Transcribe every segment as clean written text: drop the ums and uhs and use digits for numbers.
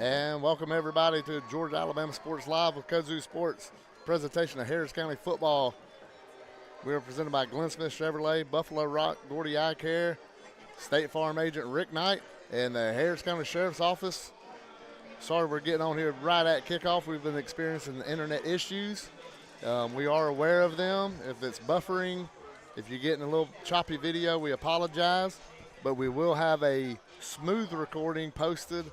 And welcome everybody to Georgia Alabama Sports Live with Kazoo Sports, presentation of Harris County football. We are presented by Glenn Smith Chevrolet, Buffalo Rock, Gordy Eye Care, State Farm Agent Rick Knight, and the Harris County Sheriff's Office. Sorry we're getting on here right at kickoff. We've been experiencing internet issues. We are aware of them. If it's buffering, if you're getting a little choppy video, we apologize. But we will have a smooth recording posted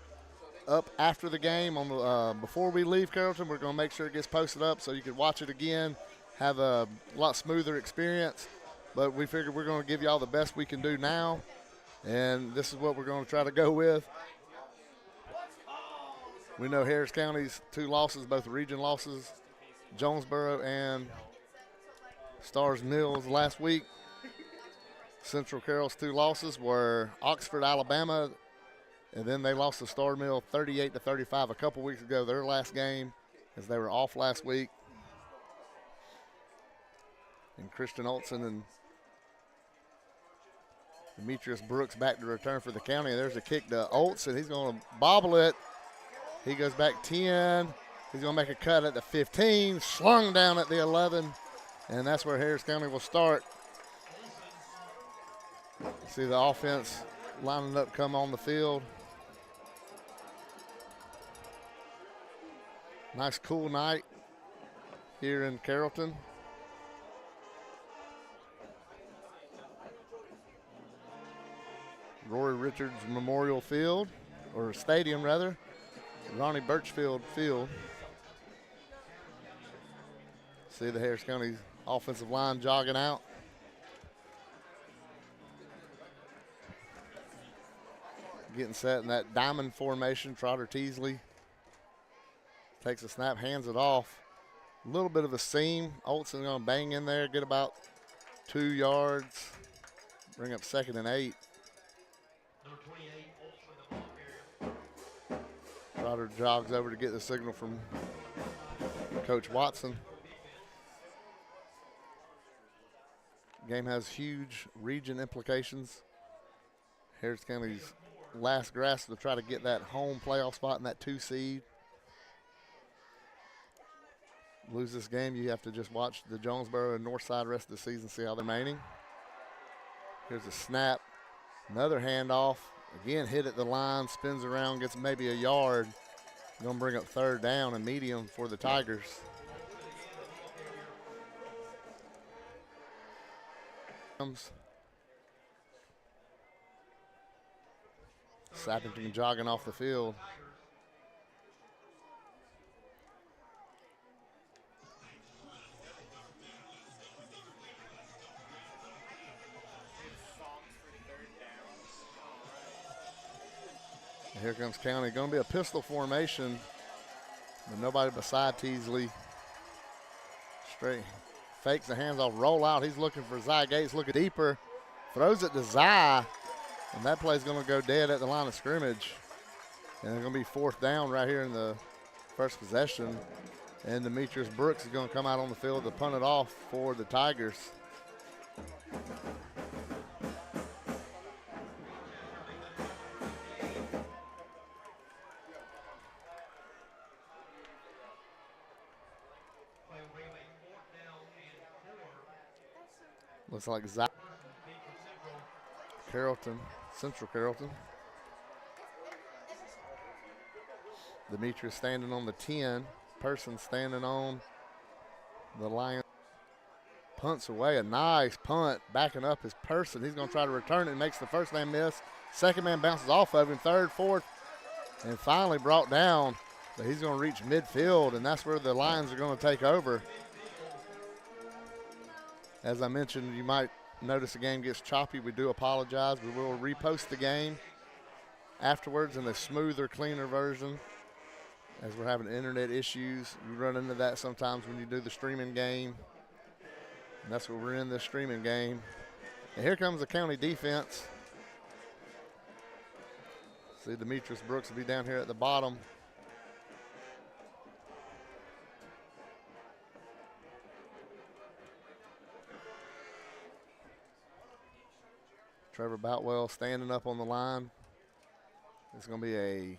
up after the game. Before we leave Carrollton, we're going to make sure it gets posted up so you can watch it again, have a lot smoother experience. But we figured we're going to give you all the best we can do now, and this is what we're going to try to go with. We know Harris County's two losses, both region losses, Jonesboro and Stars Mills last week. Central Carroll's two losses were Oxford, Alabama, and then they lost to Star Mill 38-35 a couple weeks ago, their last game, as they were off last week. And Christian Olson and Demetrius Brooks back to return for the county. There's a kick to Olson. He's going to bobble it. He goes back 10. He's going to make a cut at the 15, slung down at the 11, and that's where Harris County will start. See the offense lining up, come on the field. Nice cool night here in Carrollton. Roy Richards Memorial Field, or Stadium rather. Ronnie Birchfield Field. See the Harris County offensive line jogging out. Getting set in that diamond formation. Trotter Teasley takes a snap, hands it off. A little bit of a seam. Olsen going to bang in there, get about 2 yards. Bring up 2nd and 8. Trotter jogs over to get the signal from Coach Watson. Game has huge region implications. Harris County's last grasp to try to get that home playoff spot in that 2 seed. Lose this game, you have to just watch the Jonesboro and Northside rest of the season, see how they're remaining. Here's a snap, another handoff. Again, hit at the line, spins around, gets maybe a yard. Going to bring up 3rd down and medium for the Tigers. Sappington jogging off the field. Here comes County. Going to be a pistol formation, but nobody beside Teasley. Straight fakes the hands off, roll out. He's looking for Zy Gates, looking deeper. Throws it to Zy, and that play's going to go dead at the line of scrimmage. And it's going to be 4th down right here in the first possession. And Demetrius Brooks is going to come out on the field to punt it off for the Tigers. Looks like Carrollton, Central Carrollton. Demetrius standing on the 10. Person standing on the line. Punts away, a nice punt. Backing up his Person. He's going to try to return it and makes the first man miss. Second man bounces off of him. 3rd, 4th, and finally brought down. But he's going to reach midfield, and that's where the Lions are going to take over. As I mentioned, you might notice the game gets choppy. We do apologize. We will repost the game afterwards in a smoother, cleaner version, as we're having internet issues. You run into that sometimes when you do the streaming game. And that's what we're in, this streaming game. And here comes the County defense. See, Demetrius Brooks will be down here at the bottom. Trevor Boutwell standing up on the line. It's going to be a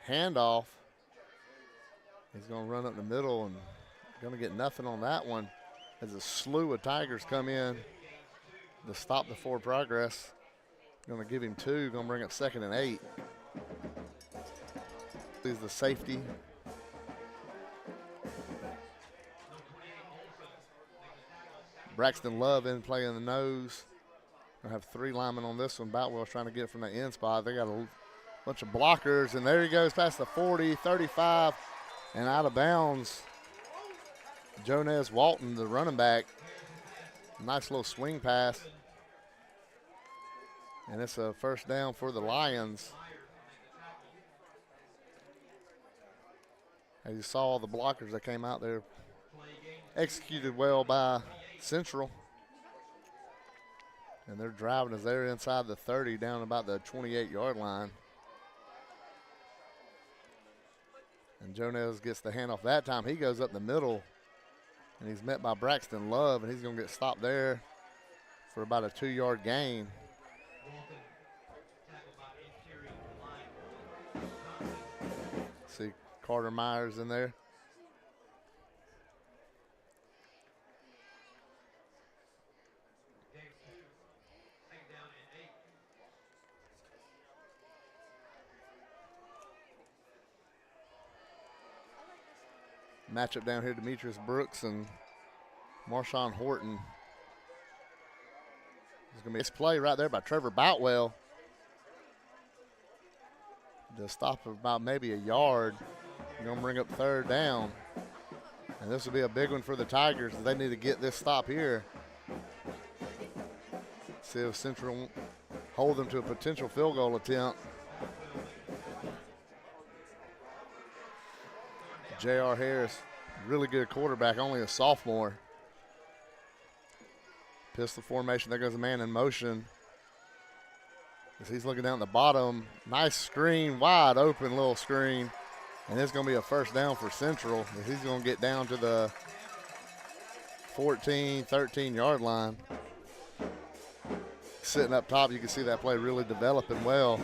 Handoff. He's going to run up the middle and going to get nothing on that one as a slew of Tigers come in to stop the forward progress. Going to give him 2, going to bring up 2nd and 8. He's the safety. Braxton Love in play in the nose. I have 3 linemen on this one. Boutwell's trying to get from the end spot. They got a bunch of blockers, and there he goes past the 40, 35, and out of bounds. Jonez Walton, the running back. Nice little swing pass. And it's a first down for the Lions. As you saw, all the blockers that came out there executed well by Central. And they're driving as they're inside the 30 down about the 28-yard line. And Jonez gets the handoff that time. He goes up the middle, and he's met by Braxton Love, and he's going to get stopped there for about a 2-yard gain. See Carter Myers in there. Matchup down here, Demetrius Brooks and Marshawn Horton. There's going to be this play right there by Trevor Boutwell. To stop about maybe a yard. You're going to bring up 3rd down. And this will be a big one for the Tigers. They need to get this stop here. See if Central hold them to a potential field goal attempt. J.R. Harris, really good quarterback, only a sophomore. Pistol formation, there goes a man in motion. As he's looking down at the bottom, nice screen, wide open little screen. And it's going to be a first down for Central. He's going to get down to the 14, 13-yard line. Sitting up top, you can see that play really developing well.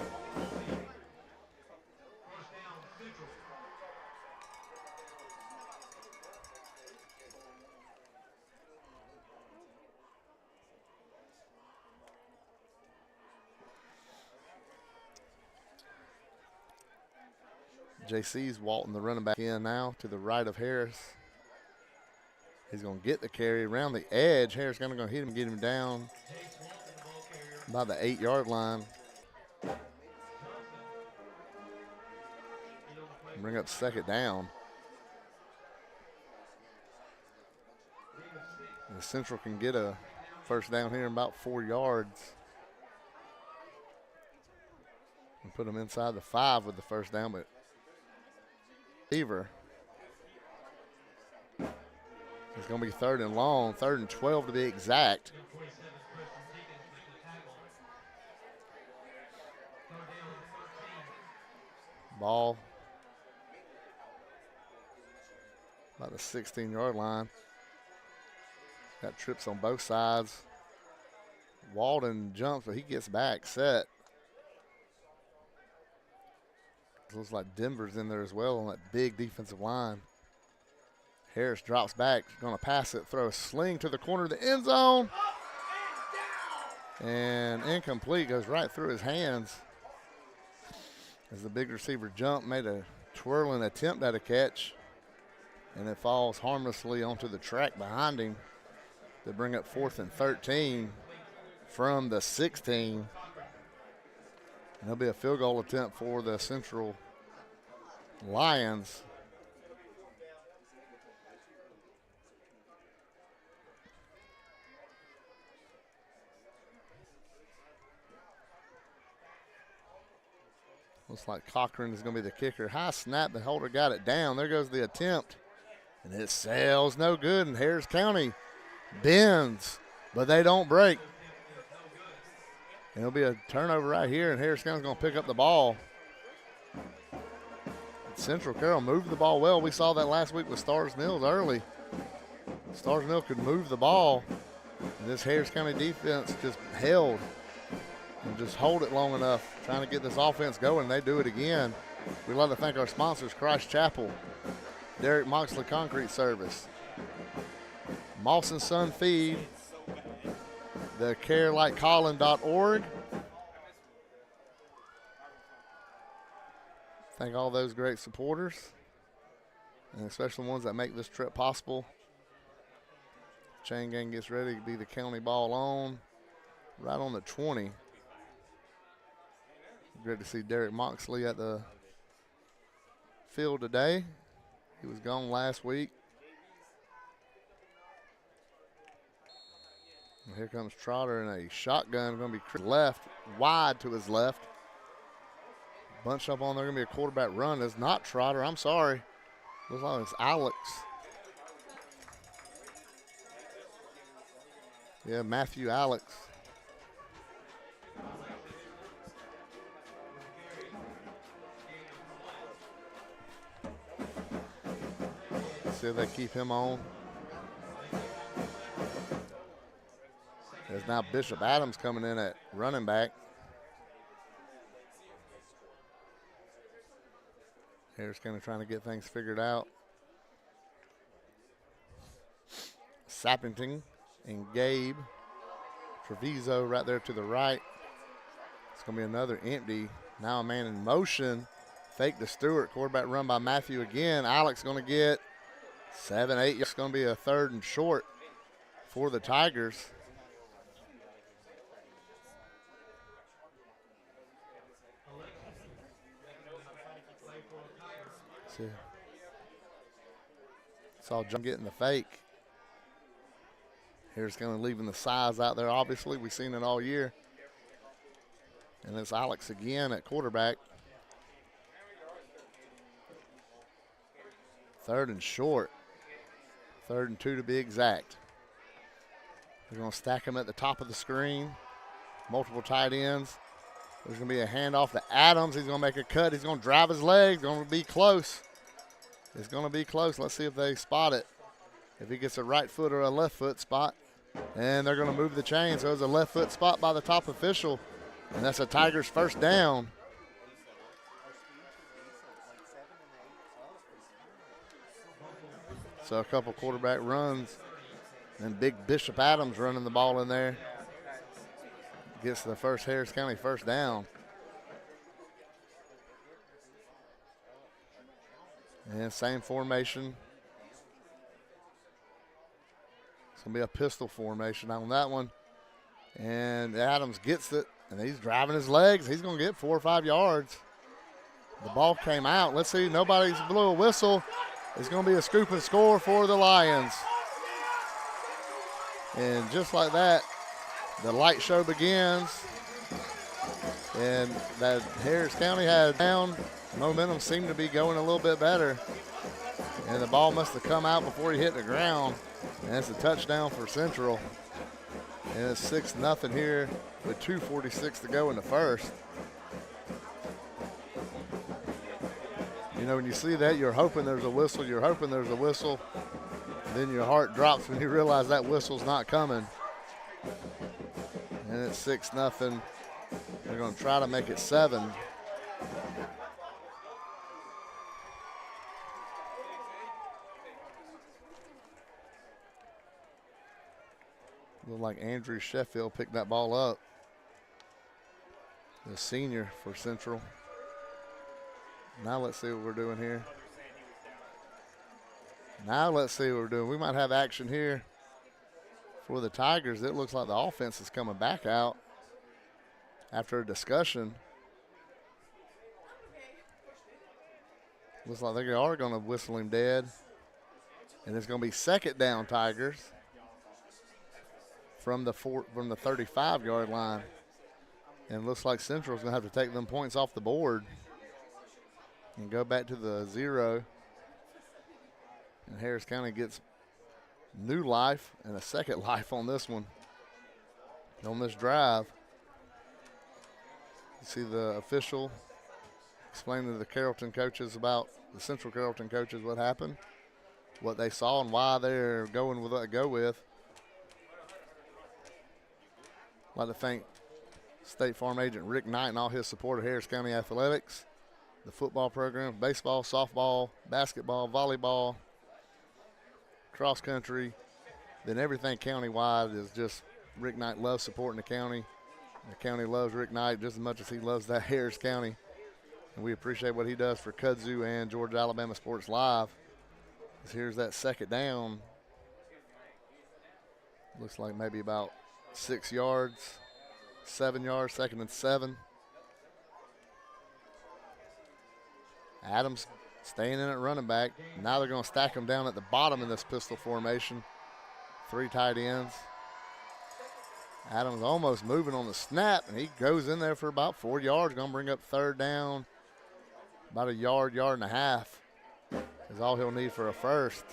JC's Walton, the running back, in now to the right of Harris. He's going to get the carry around the edge. Harris going to hit him, get him down by the 8-yard line. Bring up 2nd down. And Central can get a first down here in about 4 yards. And put them inside the 5 with the first down, but receiver. It's going to be 3rd and long, 3rd and 12 to be exact. Ball about the 16-yard line. Got trips on both sides. Walden jumps, but he gets back set. Looks like Denver's in there as well on that big defensive line. Harris drops back, going to pass it, throw a sling to the corner of the end zone. And incomplete, goes right through his hands. As the big receiver jumped, made a twirling attempt at a catch. And it falls harmlessly onto the track behind him to bring up 4th and 13 from the 16. And there'll be a field goal attempt for the Central Lions. Looks like Cochran is going to be the kicker. High snap, the holder got it down. There goes the attempt. And it sails no good, and Harris County bends, but they don't break. And it'll be a turnover right here, and Harris County's going to pick up the ball. Central Carroll moved the ball well. We saw that last week with Stars Mills early. Stars Mills could move the ball, and this Harris County defense just held and just hold it long enough, trying to get this offense going. They do it again. We'd like to thank our sponsors, Christ Chapel, Derek Moxley Concrete Service, Moss & Son Feed, the carelightcolin.org. Thank all those great supporters, and especially the ones that make this trip possible. Chain gang gets ready to be the county ball on, right on the 20. Great to see Derek Moxley at the field today. He was gone last week. And here comes Trotter in a shotgun. Going to be left, wide to his left. Bunch up on there. Going to be a quarterback run. It's not Trotter. I'm sorry. Looks like it's Alex. Yeah, Matthew Alex. See if they keep him on. There's now Bishop Adams coming in at running back. Harris kind of trying to get things figured out. Sappington and Gabe Treviso right there to the right. It's going to be another empty. Now a man in motion. Fake to Stewart. Quarterback run by Matthew again. Alex going to get 7, 8. It's going to be a 3rd and short for the Tigers. Saw John getting the fake. Here's kind of leaving the size out there. Obviously, we've seen it all year. And it's Alex again at quarterback. 3rd and short. 3rd and 2 to be exact. They're going to stack him at the top of the screen. Multiple tight ends. There's going to be a handoff to Adams. He's going to make a cut. He's going to drive his legs. Going to be close. It's going to be close. Let's see if they spot it. If he gets a right foot or a left foot spot. And they're going to move the chain. So it's a left foot spot by the top official. And that's a Tigers first down. So a couple quarterback runs. And big Bishop Adams running the ball in there. Gets the first Harris County first down. And same formation. It's going to be a pistol formation on that one. And Adams gets it, and he's driving his legs. He's going to get 4 or 5 yards. The ball came out. Let's see. Nobody's blew a whistle. It's going to be a scoop and score for the Lions. And just like that, the light show begins. And that Harris County had down. Momentum seemed to be going a little bit better. And the ball must have come out before he hit the ground. And it's a touchdown for Central. And it's 6-0 here with 2:46 to go in the first. You know, when you see that, you're hoping there's a whistle. You're hoping there's a whistle. Then your heart drops when you realize that whistle's not coming. And it's 6-0. They're going to try to make it 7. Looked like Andrew Sheffield picked that ball up. The senior for Central. Now let's see what we're doing here. We might have action here for the Tigers. It looks like the offense is coming back out after a discussion. Looks like they are going to whistle him dead. And it's going to be 2nd down, Tigers, from the 35-yard line. And it looks like Central's going to have to take them points off the board and go back to the 0. And Harris County gets new life and a second life on this one, on this drive. You see the official explaining to the Carrollton coaches about the Central Carrollton coaches what happened, what they saw, and why they're going with what they go with. I'd like to thank State Farm agent Rick Knight and all his support of Harris County Athletics, the football program, baseball, softball, basketball, volleyball, cross country. Then everything county-wide is just Rick Knight loves supporting the county. The county loves Rick Knight just as much as he loves that Harris County. And we appreciate what he does for Kudzu and Georgia Alabama Sports Live. Here's that second down. Looks like maybe about 6 yards, 7 yards, 2nd and 7. Adams staying in at running back. Now they're going to stack him down at the bottom in this pistol formation. 3 tight ends. Adams almost moving on the snap, and he goes in there for about 4 yards. Going to bring up 3rd down. About a yard, yard and a half is all he'll need for a first.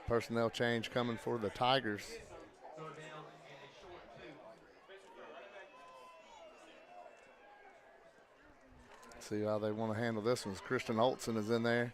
Personnel change coming for the Tigers. See how they want to handle this one. Christian Olson is in there.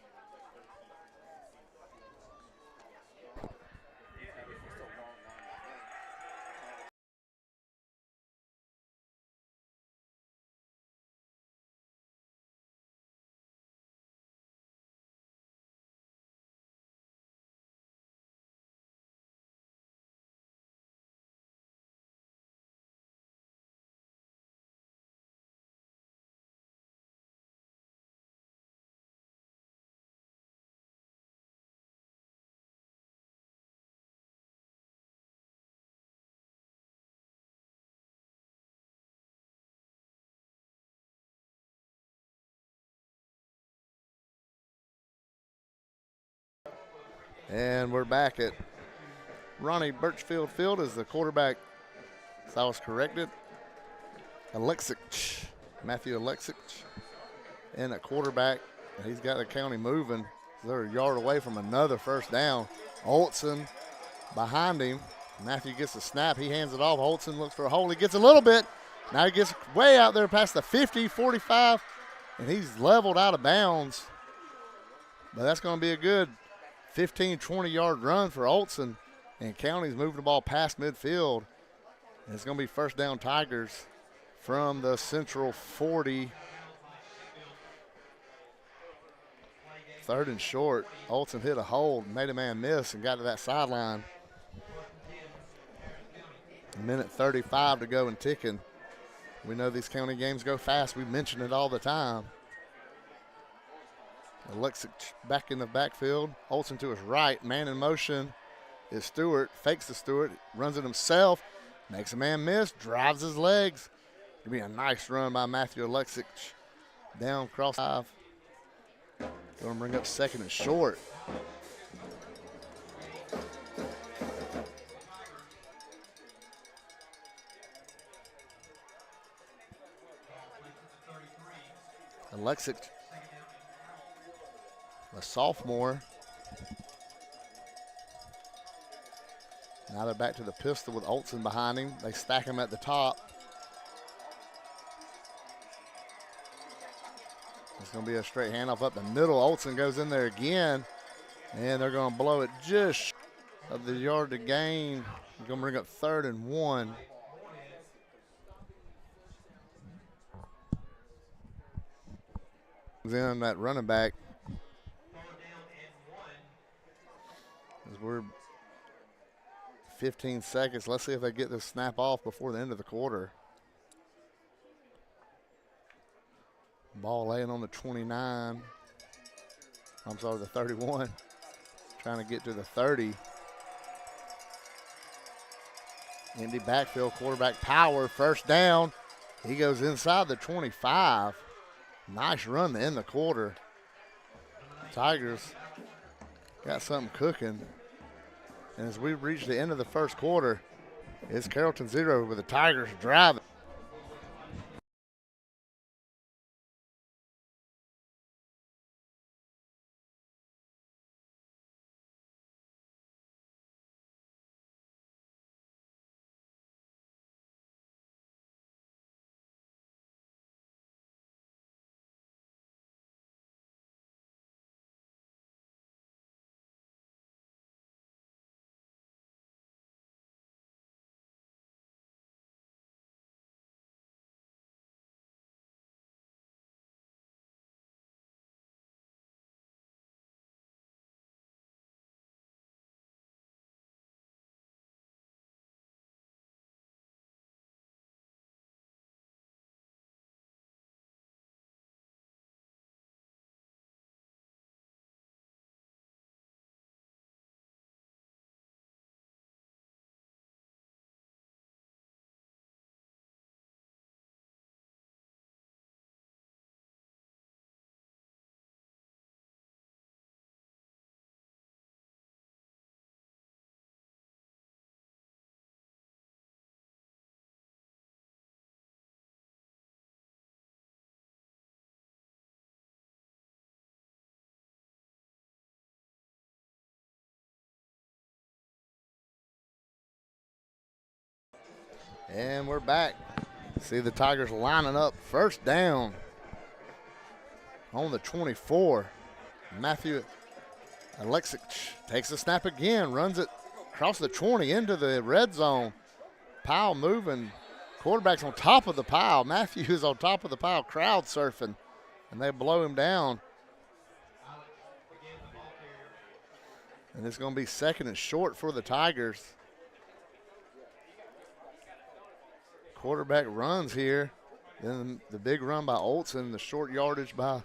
And we're back at Ronnie Birchfield Field as the quarterback. So I was corrected. Matthew Alexic, and at quarterback. He's got the county moving. They're a yard away from another first down. Olson behind him. Matthew gets the snap. He hands it off. Olson looks for a hole. He gets a little bit. Now he gets way out there past the 50, 45, and he's leveled out of bounds. But that's going to be a good 15, 20-yard run for Olson. And County's moving the ball past midfield. And it's going to be first down Tigers from the Central 40. 3rd and short. Olson hit a hold, made a man miss, and got to that sideline. A minute 35 to go and ticking. We know these county games go fast. We mention it all the time. Alexic back in the backfield. Olson to his right. Man in motion is Stewart. Fakes the Stewart. Runs it himself. Makes a man miss. Drives his legs. It'll be a nice run by Matthew Alexic. Down cross 5. Going to bring up 2nd and short. Alexic, a sophomore. Now they're back to the pistol with Olson behind him. They stack him at the top. It's going to be a straight handoff up the middle. Olson goes in there again, and they're going to blow it just of the yard to gain. They're going to bring up 3rd and 1. In that running back. As we're 15 seconds. Let's see if they get this snap off before the end of the quarter. Ball laying on the 29. I'm sorry, the 31. Trying to get to the 30. Empty backfield, quarterback power, first down. He goes inside the 25. Nice run to end the quarter. Tigers got something cooking. And as we reach the end of the first quarter, it's Carrollton 0 with the Tigers driving. And we're back. See the Tigers lining up. First down on the 24. Matthew Alexic takes the snap again, runs it across the 20 into the red zone. Pile moving. Quarterback's on top of the pile. Matthew is on top of the pile, crowd surfing, and they blow him down. And it's going to be second and short for the Tigers. Quarterback runs here. Then the big run by Olson, the short yardage by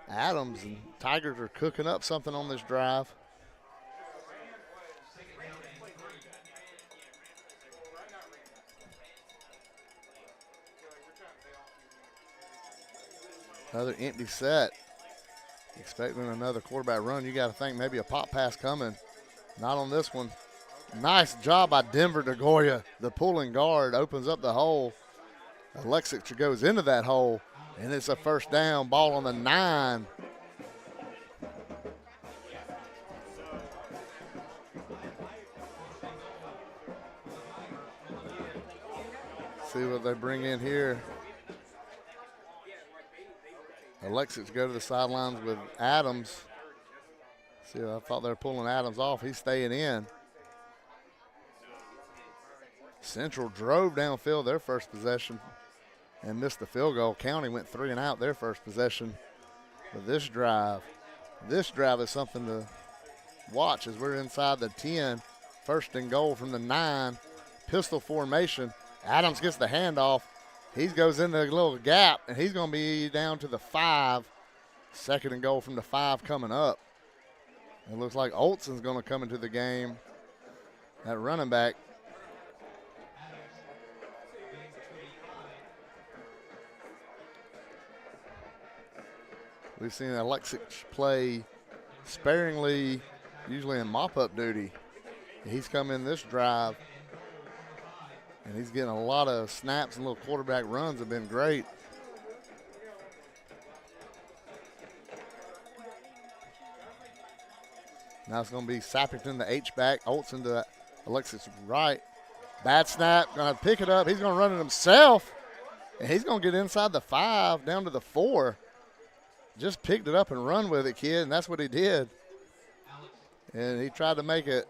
Adams, and Tigers are cooking up something on this drive. Another empty set. Expecting another quarterback run. You got to think maybe a pop pass coming. Not on this one. Nice job by Denver DeGoya. The pulling guard opens up the hole. Alexic goes into that hole, and it's a first down. Ball on the 9. See what they bring in here. Alexic go to the sidelines with Adams. See, I thought they were pulling Adams off. He's staying in. Central drove downfield their first possession and missed the field goal. County went 3 and out their first possession. But this drive is something to watch as we're inside the 10. First and goal from the 9. Pistol formation. Adams gets the handoff. He goes in the little gap, and he's going to be down to the 5. Second and goal from the 5 coming up. It looks like Olson's going to come into the game at running back. We've seen Alexic play sparingly, usually in mop-up duty. He's come in this drive, and he's getting a lot of snaps, and little quarterback runs have been great. Now it's going to be Sappington, the H-back. Olson to Alexis right. Bad snap, going to pick it up. He's going to run it himself, and he's going to get inside the 5, down to the 4. Just picked it up and run with it, kid, and that's what he did. And he tried to make it,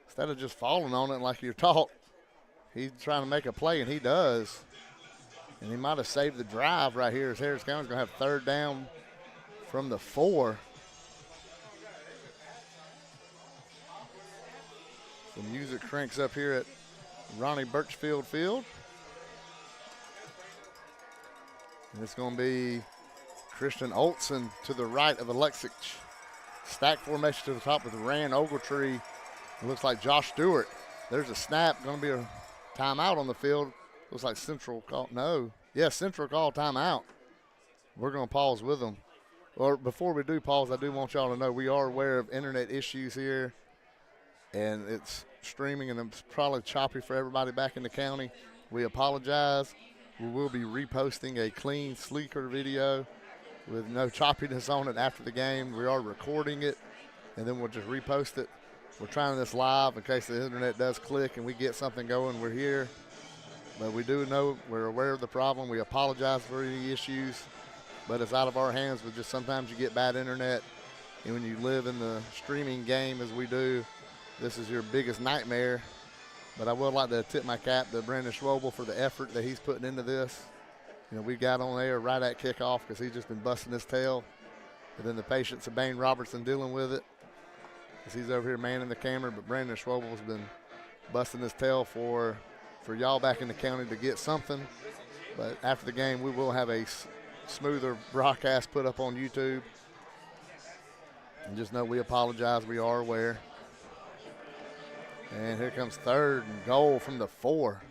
instead of just falling on it like you're taught, he's trying to make a play, and he does. And he might have saved the drive right here as Harris County's going to have third down from the 4. The music cranks up here at Ronnie Birchfield Field. And it's going to be Christian Olson to the right of Alexic. Stack formation to the top with Rand Ogletree. It looks like Josh Stewart. There's a snap. Going to be a timeout on the field. Looks like Central call. No. Yes, Central call timeout. We're going to pause with them. Or before we do pause, I do want y'all to know we are aware of internet issues here. And it's streaming, and it's probably choppy for everybody back in the county. We apologize. We will be reposting a clean, sleeker video with no choppiness on it after the game. We are recording it, and then we'll just repost it. We're trying this live in case the internet does click and we get something going. We're here. But we do know, we're aware of the problem. We apologize for any issues, but it's out of our hands. But just sometimes you get bad internet, and when you live in the streaming game as we do, this is your biggest nightmare. But I would like to tip my cap to Brandon Schwobel for the effort that he's putting into this. You know, we got on air right at kickoff because he's just been busting his tail. And then the patience of Bane Robertson dealing with it because he's over here manning the camera. But Brandon Schwobel's been busting his tail for y'all back in the county to get something. But after the game, we will have a smoother broadcast put up on YouTube. And just know we apologize. We are aware. And here comes third and goal from the 4.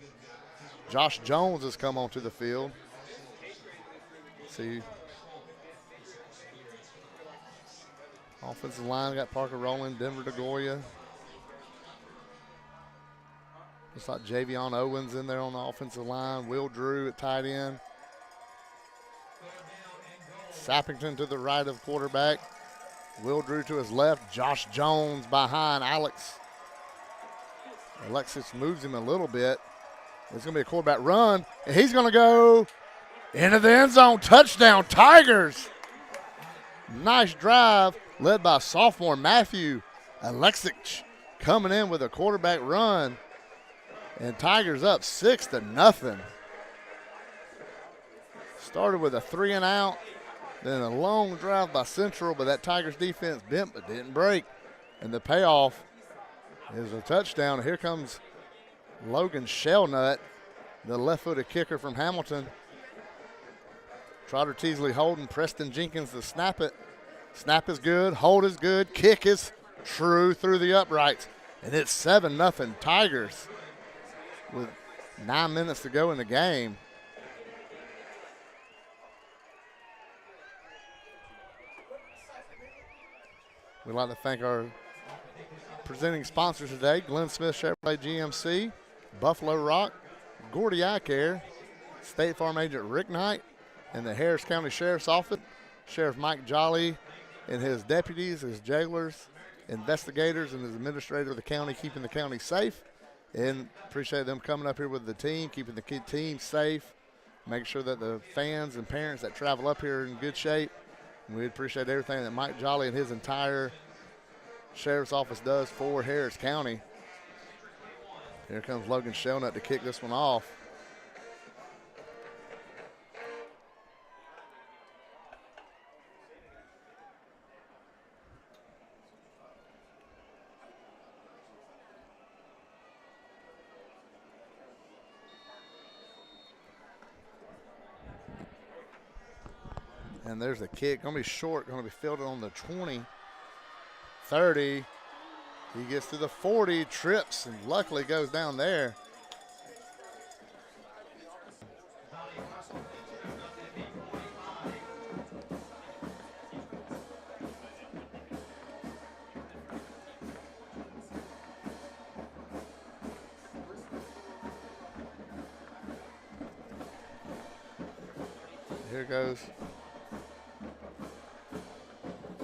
Josh Jones has come onto the field. See, offensive line got Parker Rowland, Denver DeGoya. Looks like Javion Owens in there on the offensive line. Will Drew at tight end. Sappington to the right of quarterback. Will Drew to his left. Josh Jones behind Alex. Alexis moves him a little bit. It's going to be a quarterback run, and he's going to go into the end zone. Touchdown, Tigers. Nice drive led by sophomore Matthew Alexic coming in with a quarterback run. And Tigers up 6-0. Started with a 3-and-out, then a long drive by Central, but that Tigers defense bent but didn't break. And the payoff is a touchdown. Here comes Logan Shellnut, the left-footed kicker from Hamilton. Trotter Teasley holding, Preston Jenkins to snap it. Snap is good, hold is good, kick is true through the uprights. And it's 7-0 Tigers with 9 minutes to go in the game. We'd like to thank our presenting sponsors today, Glenn Smith Chevrolet GMC, Buffalo Rock, Gordy Eye Care, State Farm Agent Rick Knight, and the Harris County Sheriff's Office. Sheriff Mike Jolly and his deputies, his jailers, investigators, and his administrator of the county, keeping the county safe. And appreciate them coming up here with the team, keeping the team safe, making sure that the fans and parents that travel up here are in good shape. And we appreciate everything that Mike Jolly and his entire Sheriff's Office does for Harris County. Here comes Logan Shellnut to kick this one off. And there's a kick, going to be short, going to be fielded on the 20, 30. He gets to the 40, trips, and luckily goes down there. Here goes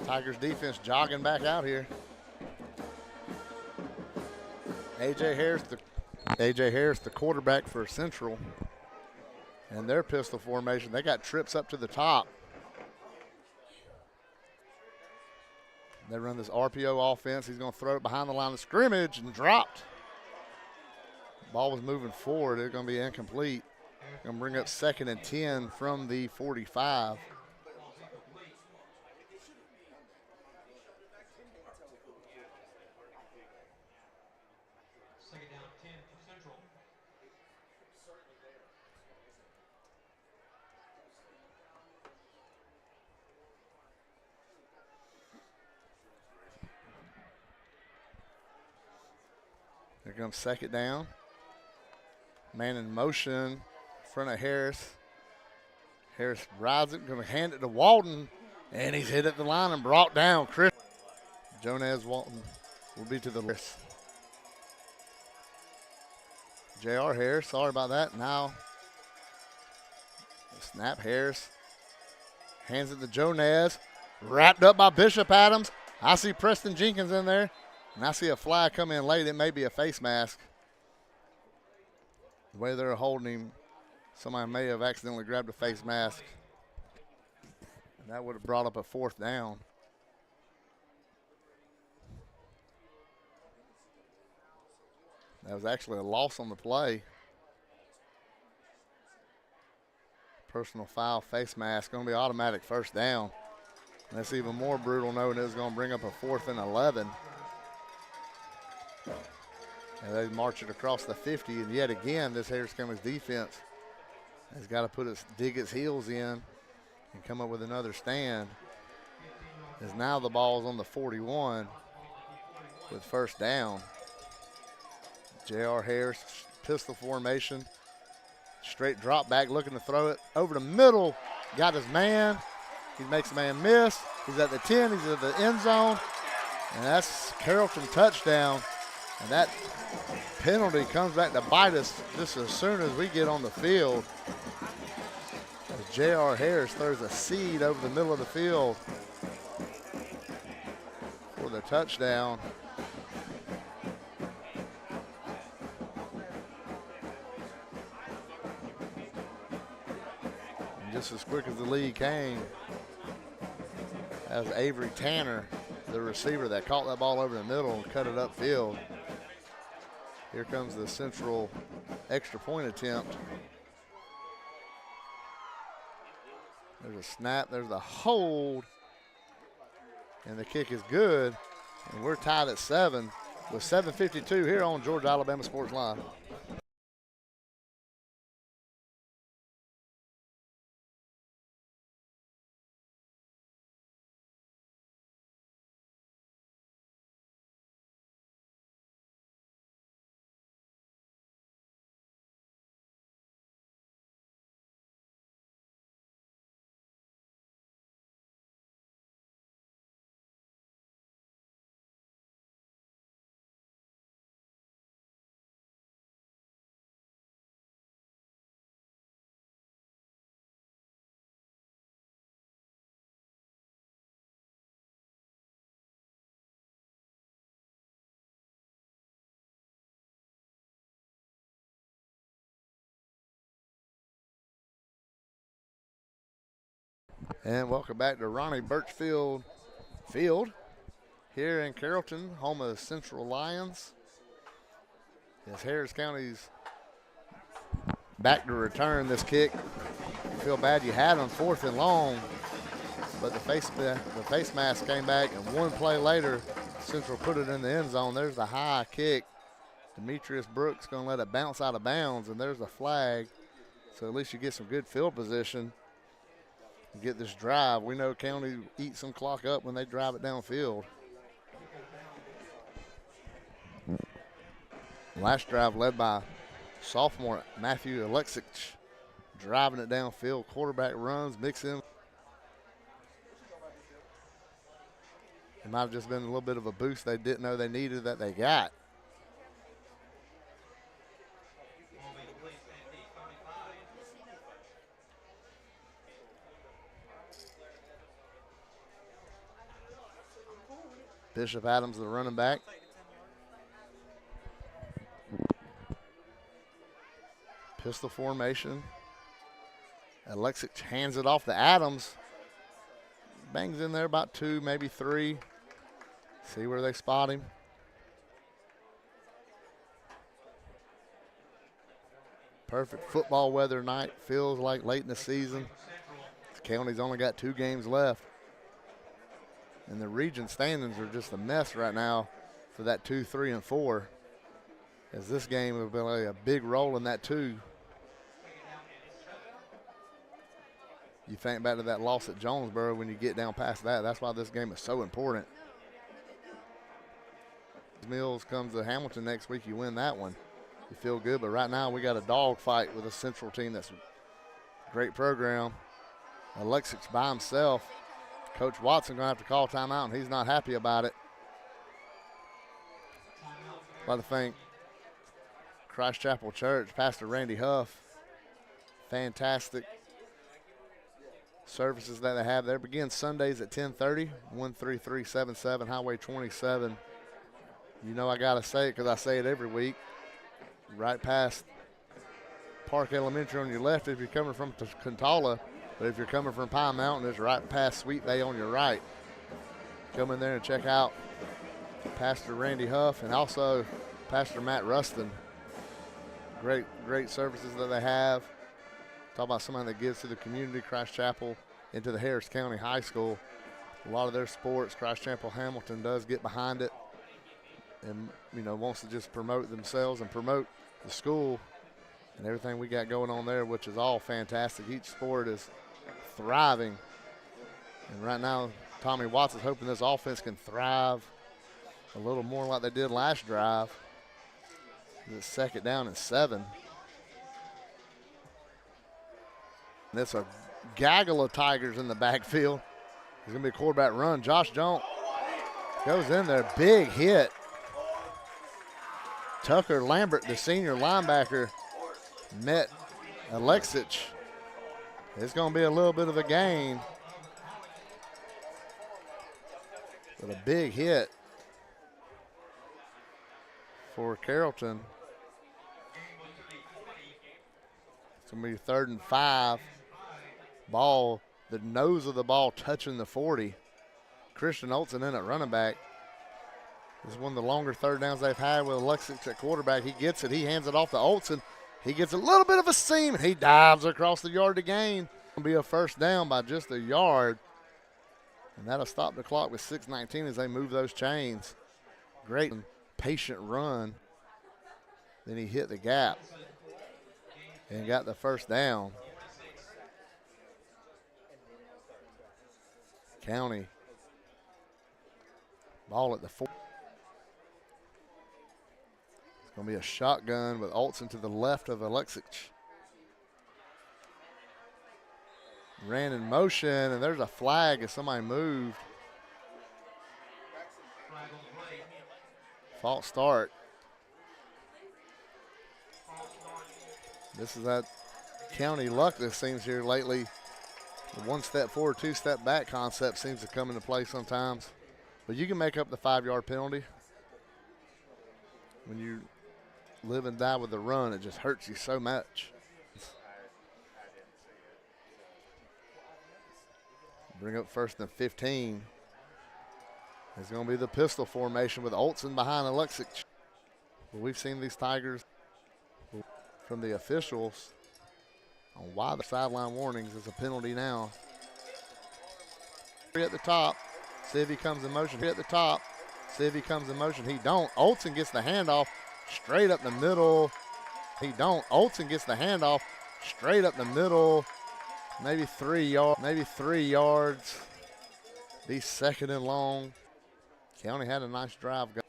Tigers defense jogging back out here. A.J. Harris, the quarterback for Central. And their pistol formation, they got trips up to the top. They run this RPO offense. He's going to throw it behind the line of scrimmage and dropped. Ball was moving forward. It's going to be incomplete. Going to bring up 2nd and 10 from the 45. Here comes 2nd down. Man in motion in front of Harris. Harris rides it, going to hand it to Walton, and he's hit at the line and brought down. Chris Jonaz Walton will be to the list. J.R. Harris, sorry about that. Now, snap. Harris hands it to Jonaz, wrapped up by Bishop Adams. I see Preston Jenkins in there. And I see a flag come in late. It may be a face mask. The way they're holding him, somebody may have accidentally grabbed a face mask. And that would have brought up a 4th down. That was actually a loss on the play. Personal foul, face mask, going to be automatic 1st down. And that's even more brutal knowing it's going to bring up a 4th and 11. And they march it across the 50, and yet again, this Harris County's defense has got to dig its heels in and come up with another stand. As now the ball's on the 41 with 1st down. J.R. Harris, pistol formation, straight drop back, looking to throw it over the middle. Got his man. He makes the man miss. He's at the 10. He's at the end zone, and that's Carrollton touchdown. And that penalty comes back to bite us just as soon as we get on the field. As J.R. Harris throws a seed over the middle of the field for the touchdown. just as quick as the lead came. That was Avery Tanner, the receiver, that caught that ball over the middle and cut it upfield. Here comes the Central extra point attempt. There's a snap, there's a hold, and the kick is good. And we're tied at 7 with 7:52 here on Georgia Alabama Sports Live. And welcome back to Ronnie Birchfield Field here in Carrollton, home of Central Lions. As Harris County's back to return this kick. You feel bad you had on 4th and long, but the face mask came back, and one play later, Central put it in the end zone. There's the high kick. Demetrius Brooks going to let it bounce out of bounds, and there's the flag. So at least you get some good field position. Get this drive. We know County eats some clock up when they drive it downfield. Last drive led by sophomore Matthew Alexic, driving it downfield. Quarterback runs, mix in. It might have just been a little bit of a boost they didn't know they needed that they got. Bishop Adams, the running back. Pistol formation. Alexic hands it off to Adams. Bangs in there about 2, maybe 3. See where they spot him. Perfect football weather night. Feels like late in the season. County's only got 2 games left. And the region standings are just a mess right now for that 2, 3, and 4. As this game will play a big role in that too. You think back to that loss at Jonesboro when you get down past that. That's why this game is so important. Mills comes to Hamilton next week. You win that one, you feel good. But right now we got a dog fight with a Central team that's a great program. Alexis by himself. Coach Watson going to have to call timeout, and he's not happy about it. I'd like to thank Christ Chapel Church, Pastor Randy Huff. Fantastic services that they have there. Begins Sundays at 10:30, 13377 Highway 27. You know I got to say it because I say it every week. Right past Park Elementary on your left if you're coming from Contala. But if you're coming from Pine Mountain, it's right past Sweet Bay on your right. Come in there and check out Pastor Randy Huff and also Pastor Matt Rustin. Great services that they have. Talk about somebody that gives to the community, Christ Chapel, into the Harris County High School. A lot of their sports, Christ Chapel Hamilton does get behind it and, you know, wants to just promote themselves and promote the school and everything we got going on there, which is all fantastic. Each sport is thriving. And right now, Tommy Watts is hoping this offense can thrive a little more like they did last drive. It's 2nd down and 7. And it's a gaggle of Tigers in the backfield. There's going to be a quarterback run. Josh Jones goes in there. Big hit. Tucker Lambert, the senior linebacker, met Alexic. It's going to be a little bit of a gain. But a big hit for Carrollton. It's going to be 3rd and 5. Ball, the nose of the ball touching the 40. Christian Olson in at running back. This is one of the longer third downs they've had with Alexis at quarterback. He gets it. He hands it off to Olson. He gets a little bit of a seam, and he dives across the yard to gain. It'll be a first down by just a yard. And that'll stop the clock with 6:19 as they move those chains. Great and patient run. Then he hit the gap and got the first down. County. Ball at the 4. It's going to be a shotgun with Olson to the left of Alexic. Ran in motion, and there's a flag as somebody moved. False start. This is that County luck this seems here lately. The 1 step forward, 2 step back concept seems to come into play sometimes. But you can make up the 5-yard penalty. When you live and die with the run, it just hurts you so much. Bring up 1st and 15. It's going to be the pistol formation with Olson behind Alexic. But we've seen these Tigers from the officials on why the sideline warnings is a penalty now. At the top, see if he comes in motion. At the top, see if he comes in motion. He don't. Olson gets the handoff straight up the middle. He don't. Olson gets the handoff straight up the middle. Maybe 3 yards. Maybe 3 yards. Be 2nd and long. County had a nice drive going.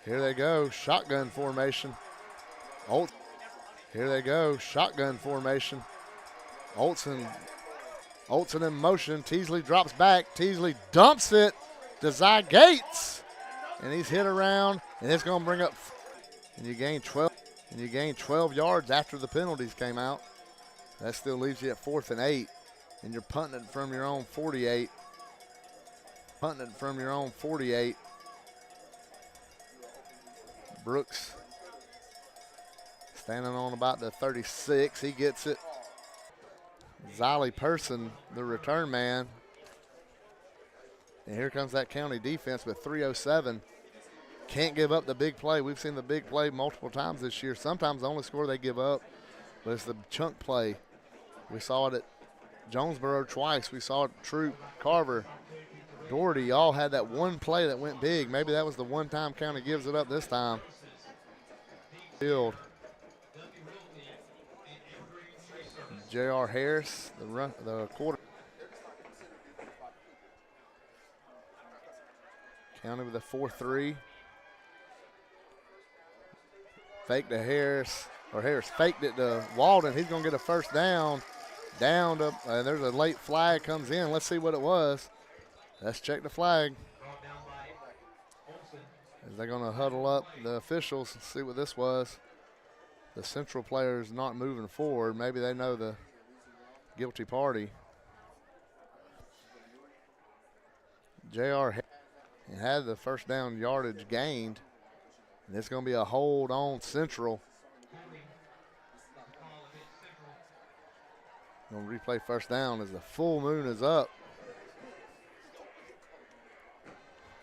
Here they go, shotgun formation. Here they go, shotgun formation. Olson in motion. Teasley drops back. Teasley dumps it to Zy Gates. And he's hit around, and it's going to bring up. And you gain 12. And you gain 12 yards after the penalties came out. That still leaves you at 4th and 8. And you're punting it from your own 48. Punting it from your own 48. Brooks standing on about the 36. He gets it. Zolly Person, the return man. And here comes that County defense with 3:07. Can't give up the big play. We've seen the big play multiple times this year. Sometimes the only score they give up, but it's the chunk play. We saw it at Jonesboro twice. We saw it at Troop, Carver, Doherty. All had that one play that went big. Maybe that was the one time County gives it up this time. Field. J.R. Harris, the quarter. County with a 4-3. Fake to Harris, or Harris faked it to Walden. He's going to get a first down. Down to, there's a late flag comes in. Let's see what it was. Let's check the flag. As they're going to huddle up the officials and see what this was. The Central players not moving forward. Maybe they know the guilty party. J.R. had the first down yardage gained. And it's going to be a hold on Central. Going to replay first down as the full moon is up.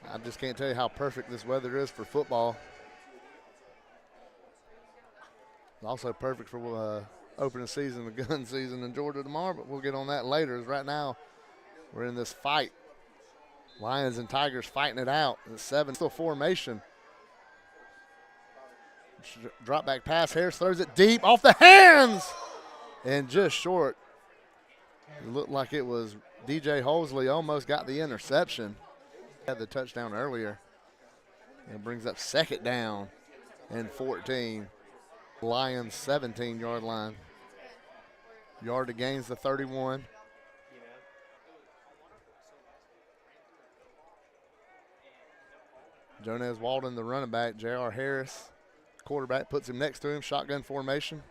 I just can't tell you how perfect this weather is for football. It's also perfect for opening season, the gun season in Georgia tomorrow, but we'll get on that later. As right now, we're in this fight. Lions and Tigers fighting it out. The 7 still formation. Drop back pass. Harris throws it deep off the hands and just short. It looked like it was DJ Hosley almost got the interception. Had the touchdown earlier. It brings up 2nd down and 14. Lions 17-yard line. Yard to gains the 31. Jonez Walden, the running back. J.R. Harris, quarterback, puts him next to him. Shotgun formation.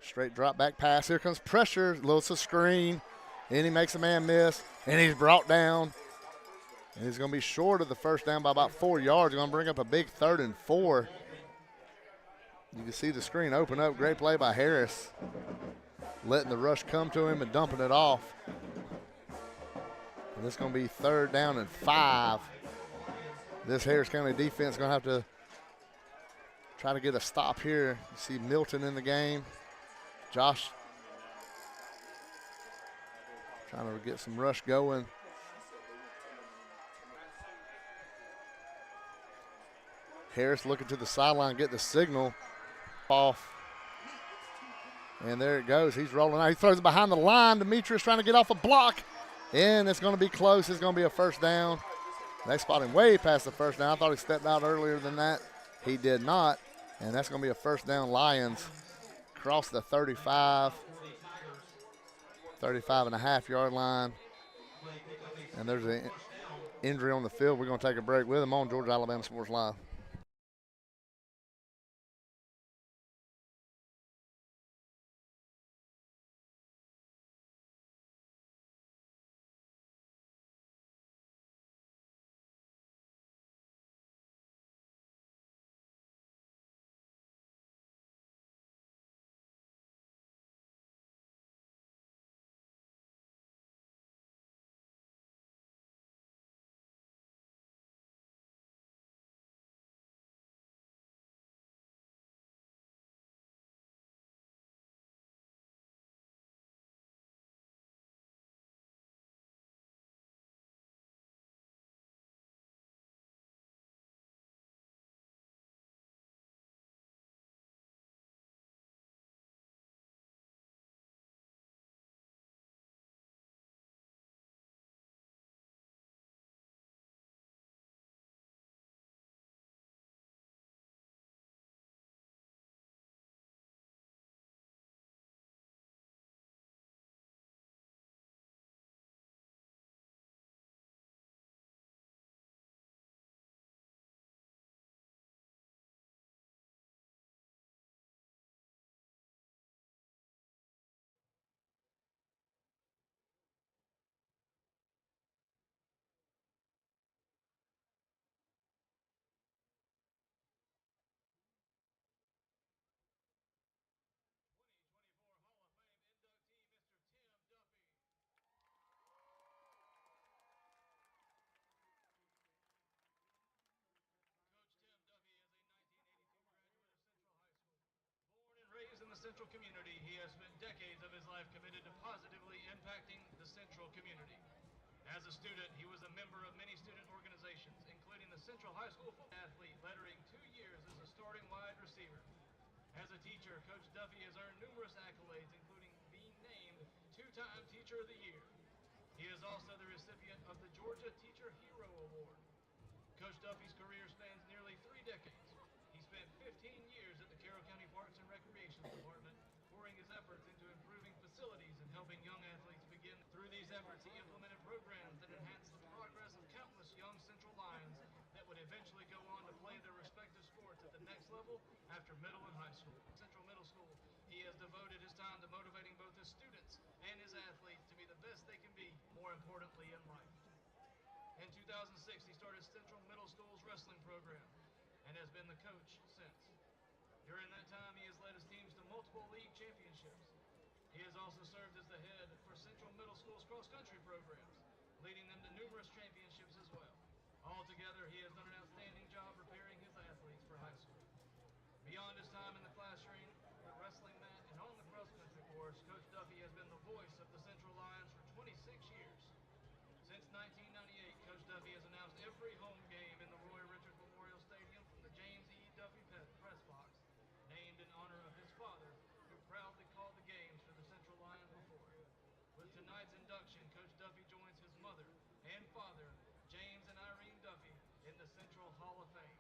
Straight drop back pass. Here comes pressure. Lilsa screen. And he makes a man miss. And he's brought down. And he's going to be short of the first down by about 4 yards. Going to bring up a big 3rd and 4. You can see the screen open up. Great play by Harris, letting the rush come to him and dumping it off. And it's going to be 3rd down and 5. This Harris County defense is going to have to try to get a stop here. You see Milton in the game. Josh trying to get some rush going. Harris looking to the sideline, get the signal off. And there it goes. He's rolling out. He throws it behind the line. Demetrius trying to get off a block. And it's going to be close. It's going to be a 1st down. They spot him way past the 1st down. I thought he stepped out earlier than that. He did not. And that's going to be a 1st down. Lions cross the 35 and a half yard line. And there's an injury on the field. We're going to take a break with him on Georgia Alabama Sports Live. Central community, he has spent decades of his life committed to positively impacting the Central community. As a student, he was a member of many student organizations, including the Central High School football athlete, lettering 2 years as a starting wide receiver. As a teacher, Coach Duffy has earned numerous accolades, including being named 2-time Teacher of the Year. He is also the recipient of the Georgia Teacher Hero Award. Coach Duffy's career spans nearly 3 decades. He spent 15 years at the Carroll County Parks and Recreation Department, pouring his efforts into improving facilities and helping young athletes begin. Through these efforts, he implemented programs that enhanced the progress of countless young Central Lions that would eventually go on to play their respective sports at the next level after middle and high school. Central Middle School, he has devoted his time to motivating both his students and his athletes to be the best they can be, more importantly in life. In 2006, he started Central Middle School's wrestling program and has been the coach since. During that time, he has led his teams to multiple league championships. He has also served as the head for Central Middle School's cross-country programs, leading them to numerous championships as well. Altogether, he has done an outstanding job preparing his athletes for high school. Beyond his time in the classroom, the wrestling mat, and on the cross-country course, Coach Duffy has been the voice of the Central Lions for 26 years. Since 1998, Coach Duffy has announced every home game in the Roy Richards Memorial Stadium from the James E. Duffy press box, named in honor of his father, who proudly called the games for the Central Lions before. With tonight's induction, Coach Duffy joins his mother and father, James and Irene Duffy, in the Central Hall of Fame.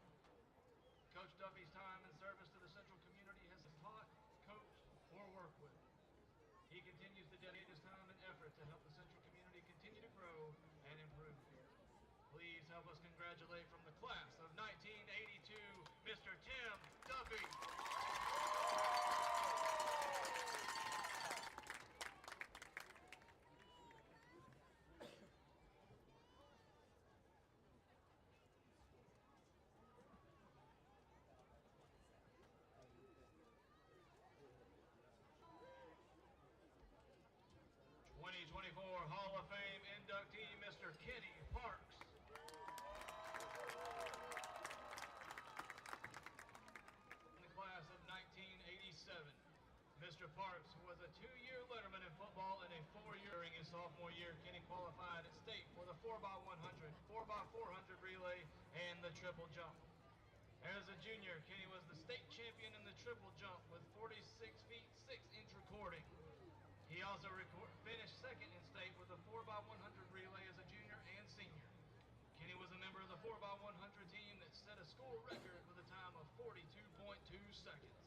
Coach Duffy's time and service to the Central community has taught, coached, or worked with. He continues to dedicate his time and effort to help the Central community continue to grow and improve. Please help us congratulate from the class of 1982, Mr. Tim Duffy. Mr. Kenny Parks. In the class of 1987, Mr. Parks was a 2-year letterman in football and a 4-year. During his sophomore year, Kenny qualified at state for the 4x100, 4x400 relay, and the triple jump. As a junior, Kenny was the state champion in the triple jump with 46 feet 6 inch recording. He also finished second in state with the 4x100 relay as a junior and senior. Kenny was a member of the 4x100 team that set a school record with a time of 42.2 seconds.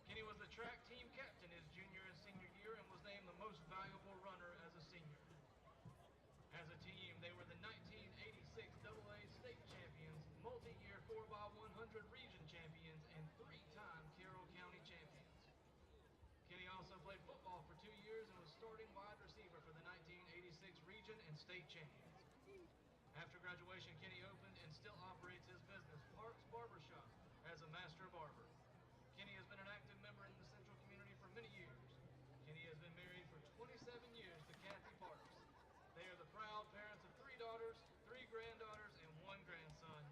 Kenny was the track team captain his junior and senior year and was named the most valuable runner as a senior. As a team, they were the 1986 AA state champions, multi-year 4x100 region champions, and 3-time Carroll County champions. Kenny also played football for 2 years and was starting wide receiver for the 1986 region and state champions. After graduation, Kenny opened and still operates his business, Parks Barbershop, as a master barber. Kenny has been an active member in the Central community for many years. Kenny has been married for 27 years to Kathy Parks. They are the proud parents of 3 daughters, 3 granddaughters, and 1 grandson.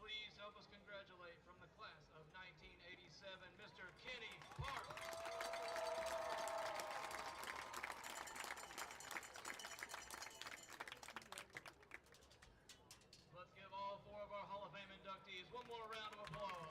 Please help us congratulate from the class of 1987, Mr. Kenny Parks. Let's give all 4 of our Hall of Fame inductees one more round of applause.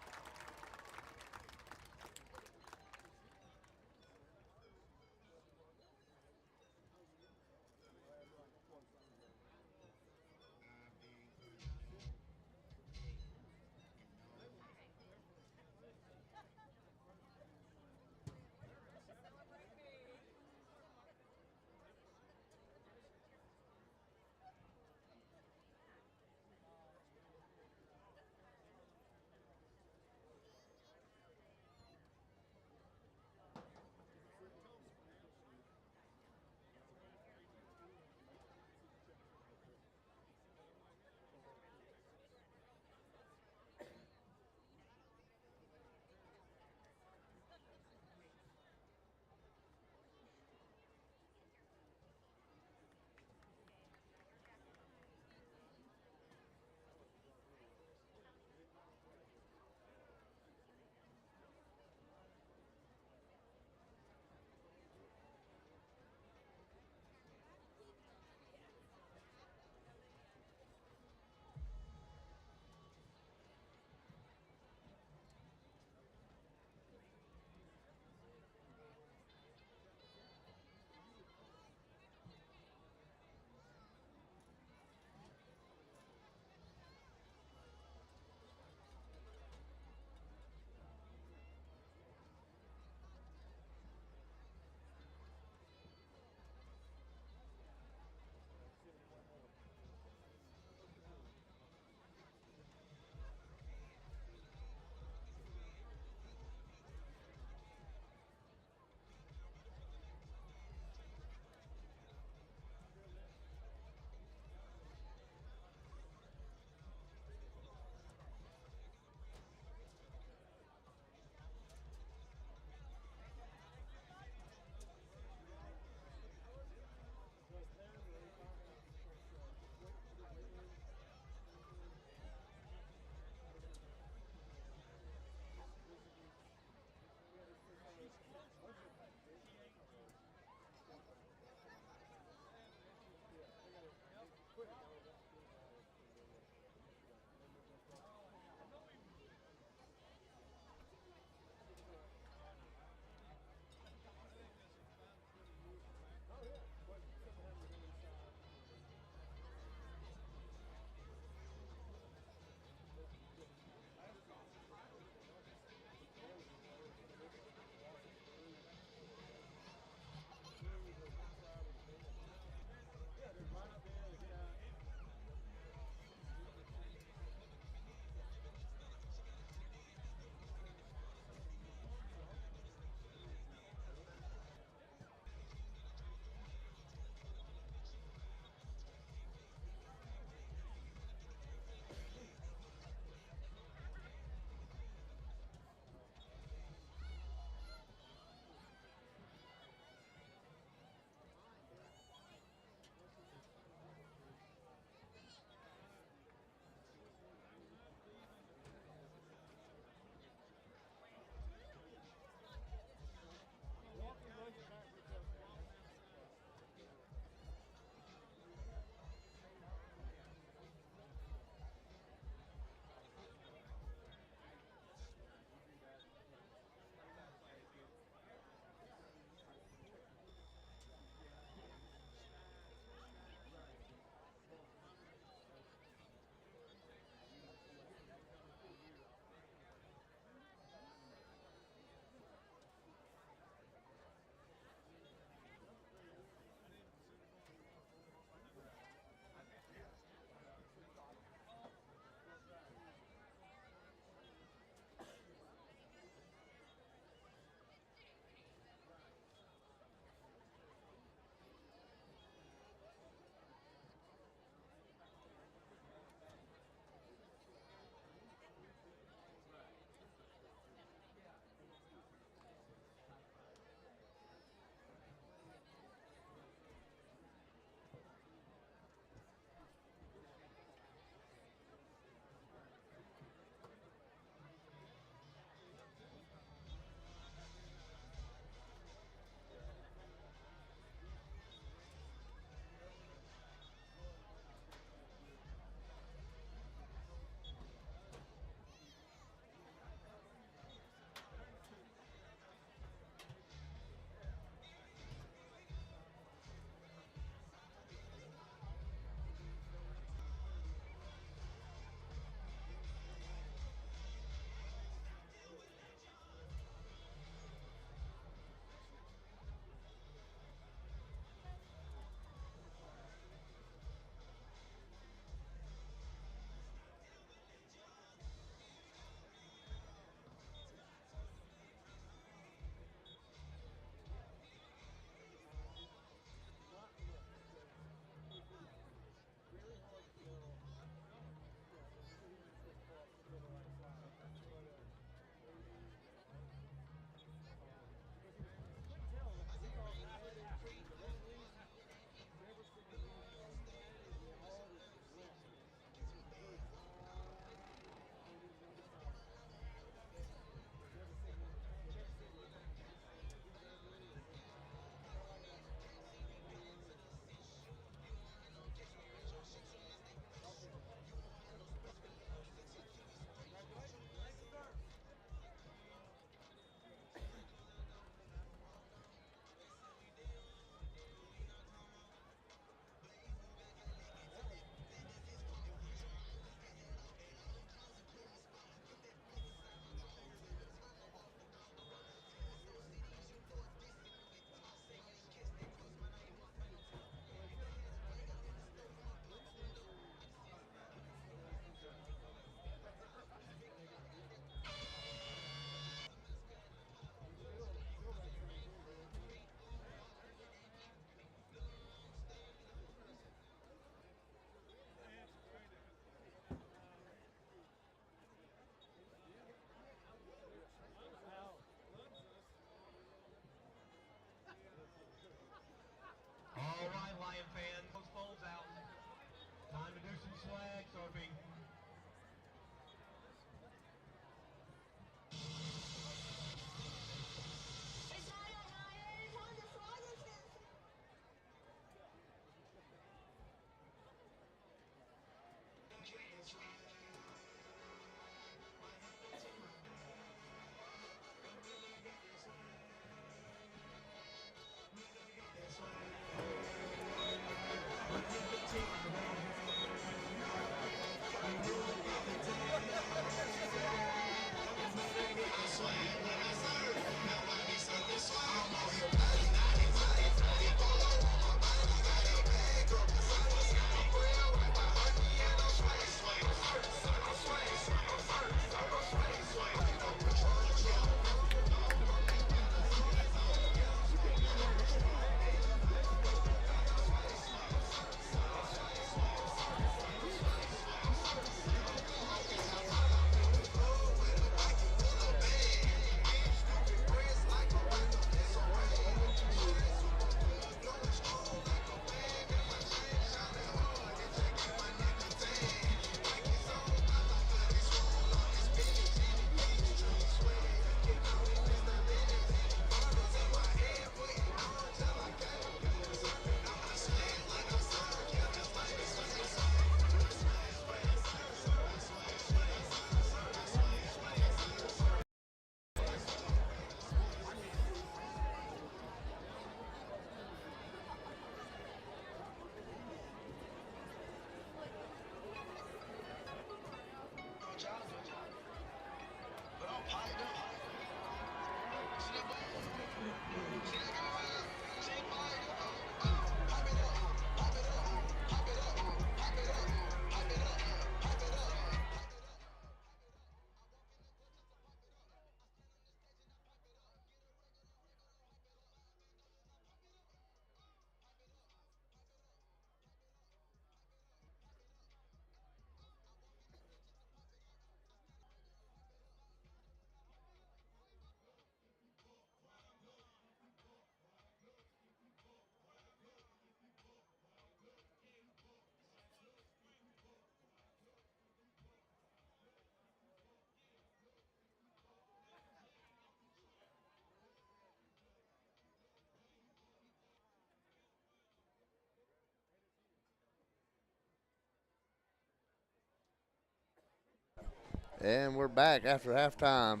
And we're back after halftime.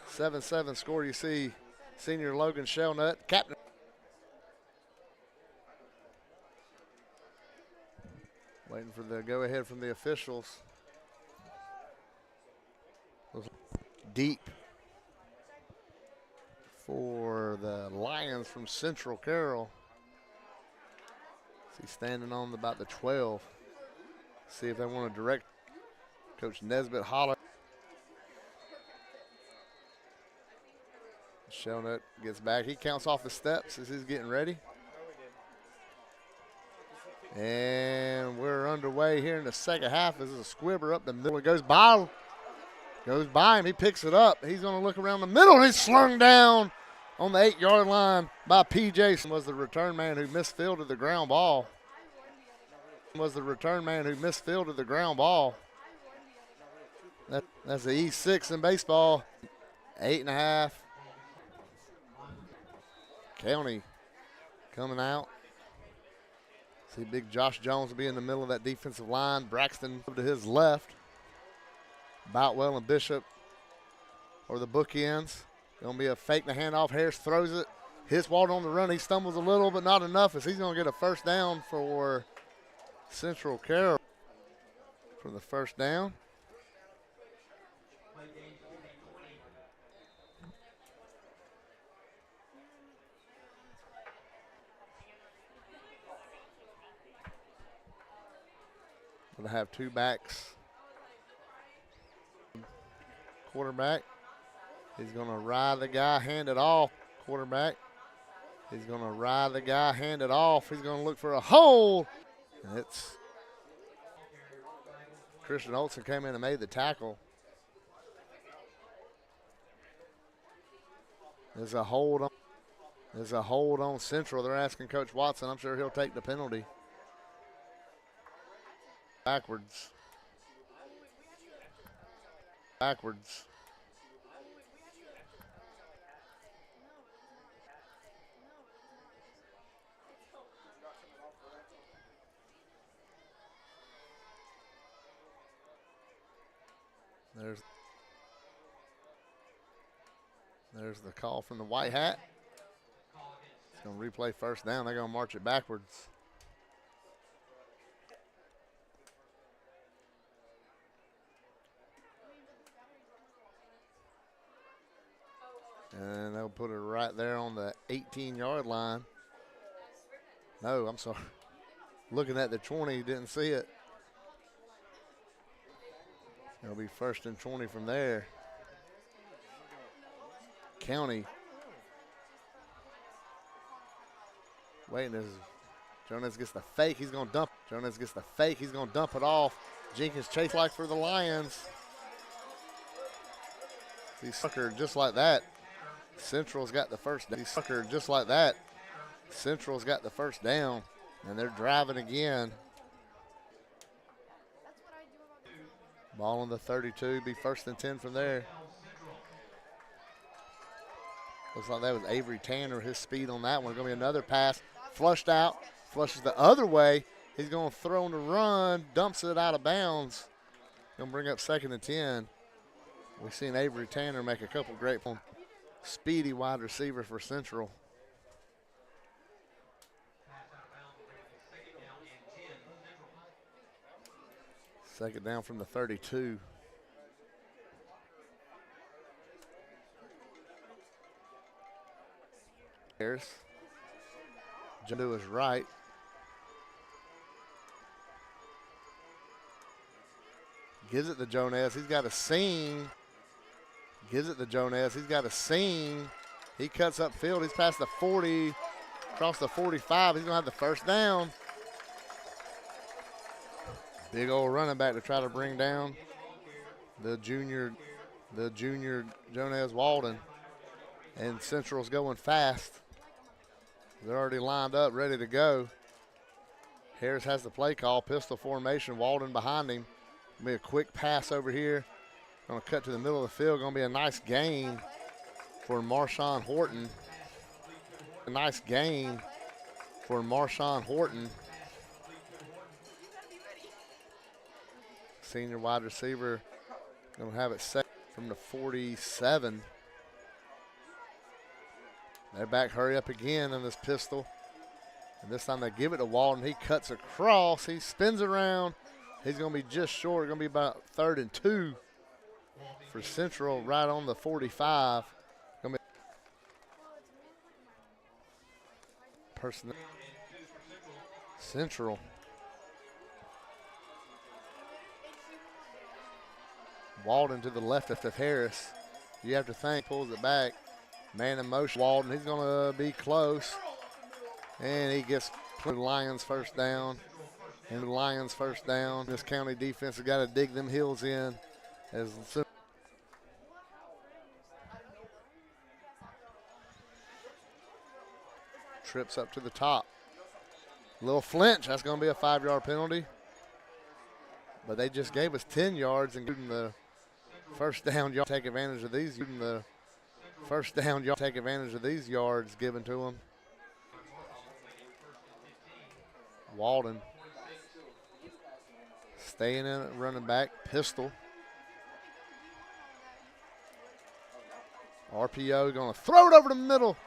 7-7 score. You see senior Logan Shellnut, captain. Waiting for the go-ahead from the officials. Deep for the Lions from Central Carroll. He's standing on about the 12. See if they want to direct Coach Nesbitt Holler. Shellnut gets back. He counts off the steps as he's getting ready. And we're underway here in the second half. This is a squibber up the middle. It goes by him. He picks it up. He's going to look around the middle. He's slung down on the 8-yard line by P.J. Was the return man who misfielded the ground ball. That's the E6 in baseball. 8.5. County coming out. See big Josh Jones will be in the middle of that defensive line. Braxton to his left. Boutwell and Bishop or the bookends. Going to be a fake the handoff. Harris throws it. Hits Walden on the run. He stumbles a little, but not enough as he's going to get a first down for Central Carroll for the first down. Going to have two backs. Quarterback. He's going to ride the guy, hand it off. Quarterback. He's going to ride the guy, hand it off. He's going to look for a hole. And it's Christian Olson came in and made the tackle. There's a hold on Central. They're asking Coach Watson. I'm sure he'll take the penalty. Backwards. There's the call from the white hat. It's going to replay first down. They're going to march it backwards. And they'll put it right there on the 18-yard line. No, I'm sorry. Looking at the 20, didn't see it. It'll be 1st and 20 from there. County. Waiting as Jonas gets the fake. He's going to dump. He's going to dump it off. Jenkins chase like for the Lions. He's suckered just like that. Central's got the first down. Central's got the first down, and they're driving again. Ball on the 32, be 1st and 10 from there. Looks like that was Avery Tanner, his speed on that one. Going to be another pass, flushed out, flushes the other way. He's going to throw on the run, dumps it out of bounds. Going to bring up 2nd and 10. We've seen Avery Tanner make a couple great points. Speedy wide receiver for Central. Second down from the 32. Harris. To his right. Gives it to Jones. He's got a seam. He cuts upfield. He's past the 40, across the 45. He's going to have the first down. Big old running back to try to bring down the junior Jones Walden. And Central's going fast. They're already lined up, ready to go. Harris has the play call, pistol formation, Walden behind him. Be a quick pass over here. Going to cut to the middle of the field. Going to be a nice gain for Marshawn Horton. Senior wide receiver Going to have it set from the 47. They're back, hurry up again in this pistol. And this time they give it to Walden. He cuts across. He spins around. He's going to be just short. Going to be about 3rd and 2 for Central, right on the 45. Going to be person. Central. Walden to the left of Harris. You have to think, pulls it back. Man in motion. Walden, he's going to be close. And he gets the Lions first down. And the Lions first down. This county defense has got to dig them heels in. As trips up to the top. Little flinch. That's going to be a 5-yard penalty. But they just gave us 10 yards, including the first down. Y'all take advantage of these. The first down. Y'all take advantage of these yards given to them. Walden staying in it, running back, pistol. RPO going to throw it over the middle.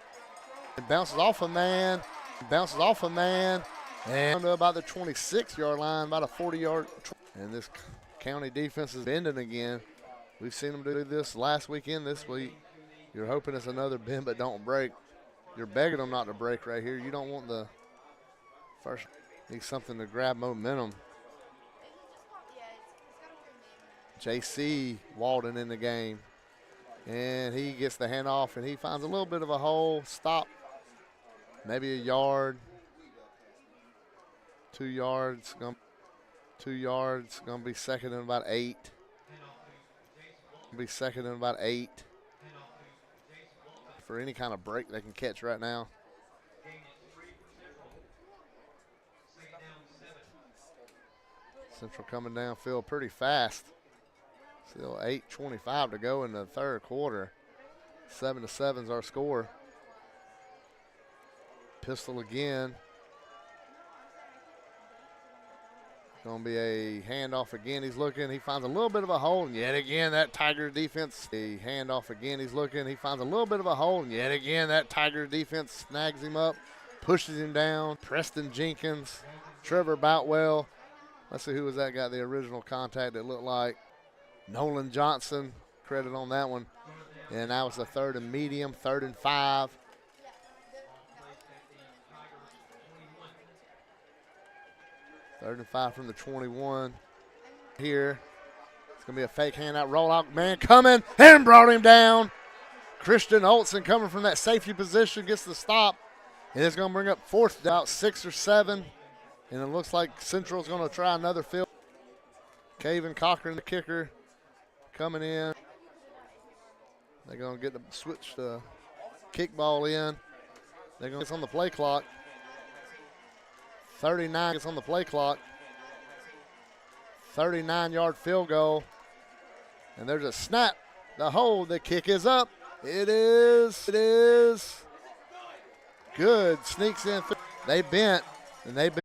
It bounces off a man. Bounces off a man. And about the 26-yard line, about a 40-yard. And this county defense is bending again. We've seen them do this last weekend, this week. You're hoping it's another bend but don't break. You're begging them not to break right here. You don't want the first. Need something to grab momentum. JC Walden in the game. And he gets the handoff, and he finds a little bit of a hole. Stop. Maybe a yard. 2 yards. 2 yards. Going to be second and about 8. Be second and about 8. For any kind of break they can catch right now. Central coming downfield pretty fast. Still 8:25 to go in the third quarter. 7-7 is our score. Pistol again. Going to be a handoff again. He's looking. He finds a little bit of a hole. And yet again, that Tiger defense. A handoff again. He's looking. He finds a little bit of a hole. And yet again, that Tiger defense snags him up, pushes him down. Preston Jenkins, Trevor Boutwell. Let's see who was that got the original contact. It looked like Nolan Johnson. Credit on that one. And that was the 3rd and medium, 3rd and 5. Third and 5 from the 21. Here. It's going to be a fake handout, rollout. Man coming and brought him down. Christian Olson coming from that safety position gets the stop. And it's going to bring up 4th down, 6 or 7. And it looks like Central's going to try another field. Caven Cochran, the kicker, coming in. They're going to get the switch the kickball in. They're going to get on the play clock. 39 gets on the play clock. 39-yard field goal. And there's a snap. The hold. The kick is up. It is good. Sneaks in. They bent, and they bent.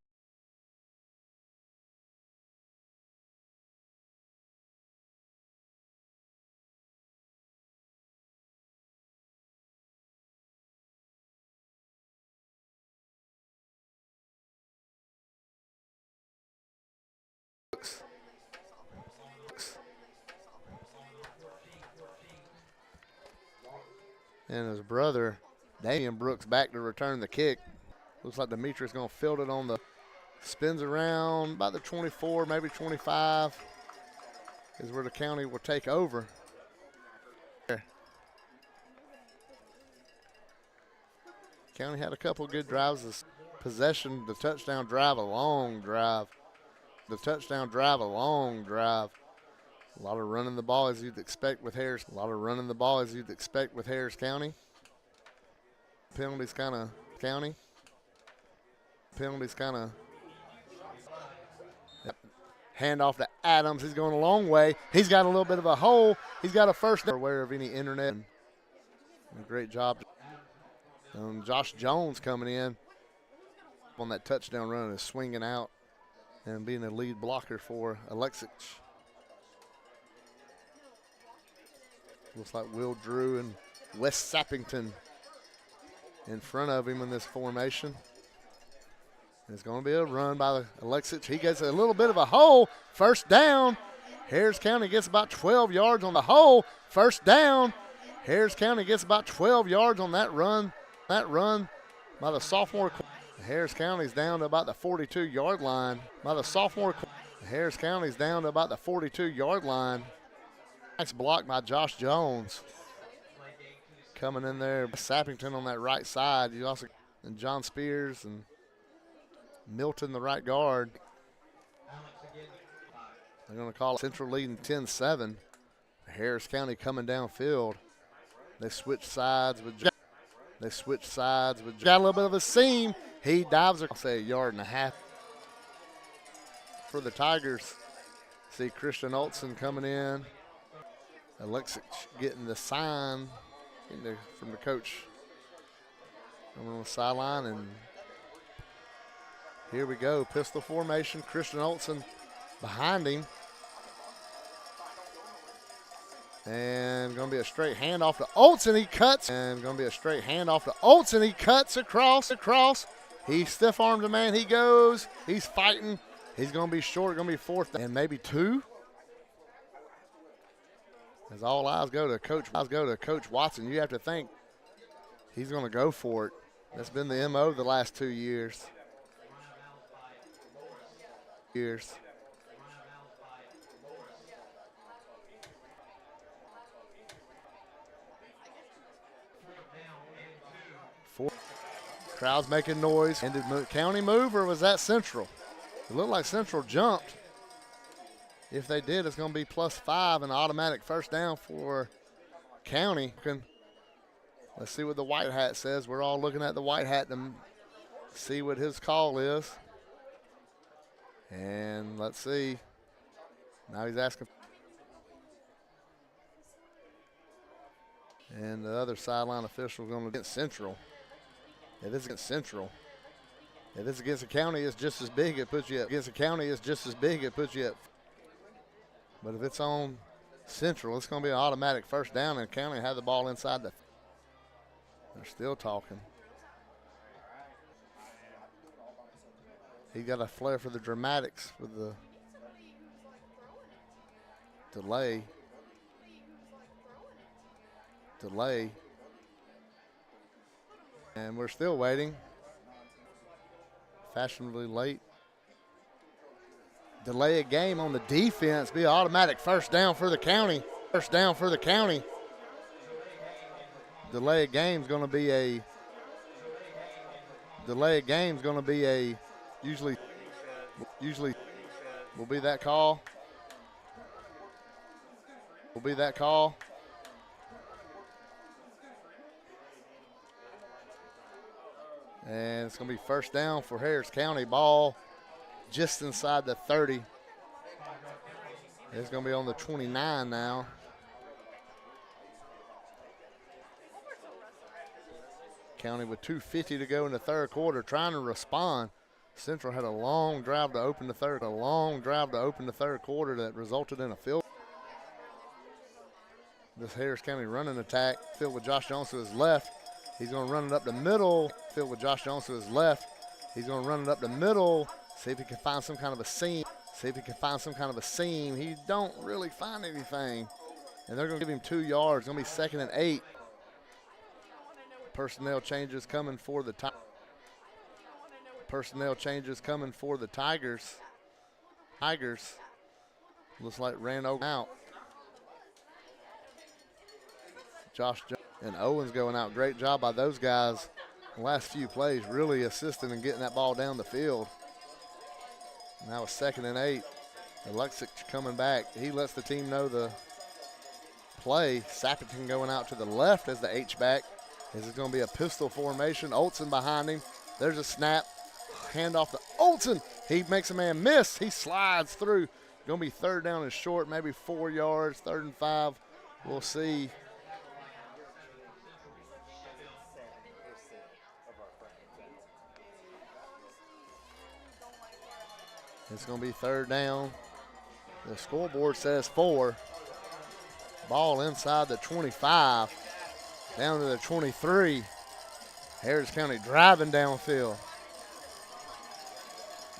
And his brother, Damian Brooks, back to return the kick. Looks like Demetrius going to field it on the, spins around about the 24, maybe 25 is where the county will take over. County had a couple good drives. This possession, the touchdown drive, a long drive. The touchdown drive, a long drive. A lot of running the ball as you'd expect with Harris. County. Penalties kind of County. Penalties kind of. Hand off to Adams. He's going a long way. He's got a little bit of a hole. He's got a first. Aware of any internet. Great job. Josh Jones coming in on that touchdown run is swinging out and being a lead blocker for Alexic. Looks like Will Drew and Wes Sappington in front of him in this formation. It's going to be a run by Alexic. He gets a little bit of a hole. First down. Harris County gets about 12 yards on the hole. First down. Harris County gets about 12 yards on that run. That run by the sophomore. Harris County's down to about the 42-yard line. By the sophomore. Harris County's down to about the 42-yard line. Nice block by Josh Jones. Coming in there, Sappington on that right side. You also and John Spears and Milton, the right guard. They're going to call it Central leading 10-7. Harris County coming downfield. They switch sides with. Got a little bit of a seam. He dives. I'll say a yard and a half for the Tigers. See Christian Olson coming in. Alexic getting the sign from the coach on the sideline, and here we go. Pistol formation. Christian Olson behind him. And going to be a straight handoff to Olson. He cuts. And going to be a straight handoff to Olson. He cuts across. He stiff arms a man. He goes. He's fighting. He's going to be short. Going to be fourth and maybe two. As all eyes go to Coach Watson. You have to think he's going to go for it. That's been the MO the last 2 years. Crowd's making noise. And did County move, or was that Central? It looked like Central jumped. If they did, it's going to be +5 and automatic first down for County. Let's see what the white hat says. We're all looking at the white hat to see what his call is. And let's see. Now he's asking. And the other sideline official is going to get Central. If it's against Central. If it's against the County, it's just as big. It puts you up. Against the County, it's just as big. It puts you up. But if it's on Central, it's going to be an automatic first down, and County had the ball inside the. They're still talking. He got a flair for the dramatics with the delay. And we're still waiting. Fashionably late. Delay a game on the defense. Be an automatic first down for the County. Delay a game's going to be a. Usually will be that call. And it's going to be first down for Harris County. Ball just inside the 30. It's going to be on the 29 now. County with 2:50 to go in the third quarter, trying to respond. Central had a long drive to open the third quarter that resulted in a field. This Harris County running attack, filled with Josh Jones to his left. He's going to run it up the middle, filled with Josh Jones to his left. He's going to run it up the middle, see if he can find some kind of a seam. He don't really find anything. And they're going to give him 2 yards. It's going to be 2nd and 8. Personnel changes coming for the Tigers. Looks like Randall out. Josh and Owens going out. Great job by those guys the last few plays, really assisting and getting that ball down the field. Now it's 2nd and 8. Alexic coming back. He lets the team know the play. Sappington going out to the left as the H-back. This is going to be a pistol formation. Olson behind him. There's a snap. Handoff to Olson. He makes a man miss. He slides through. Going to be 3rd down and short, maybe 4 yards, 3rd and 5. We'll see. It's going to be 3rd down. The scoreboard says 4. Ball inside the 25, down to the 23. Harris County driving downfield.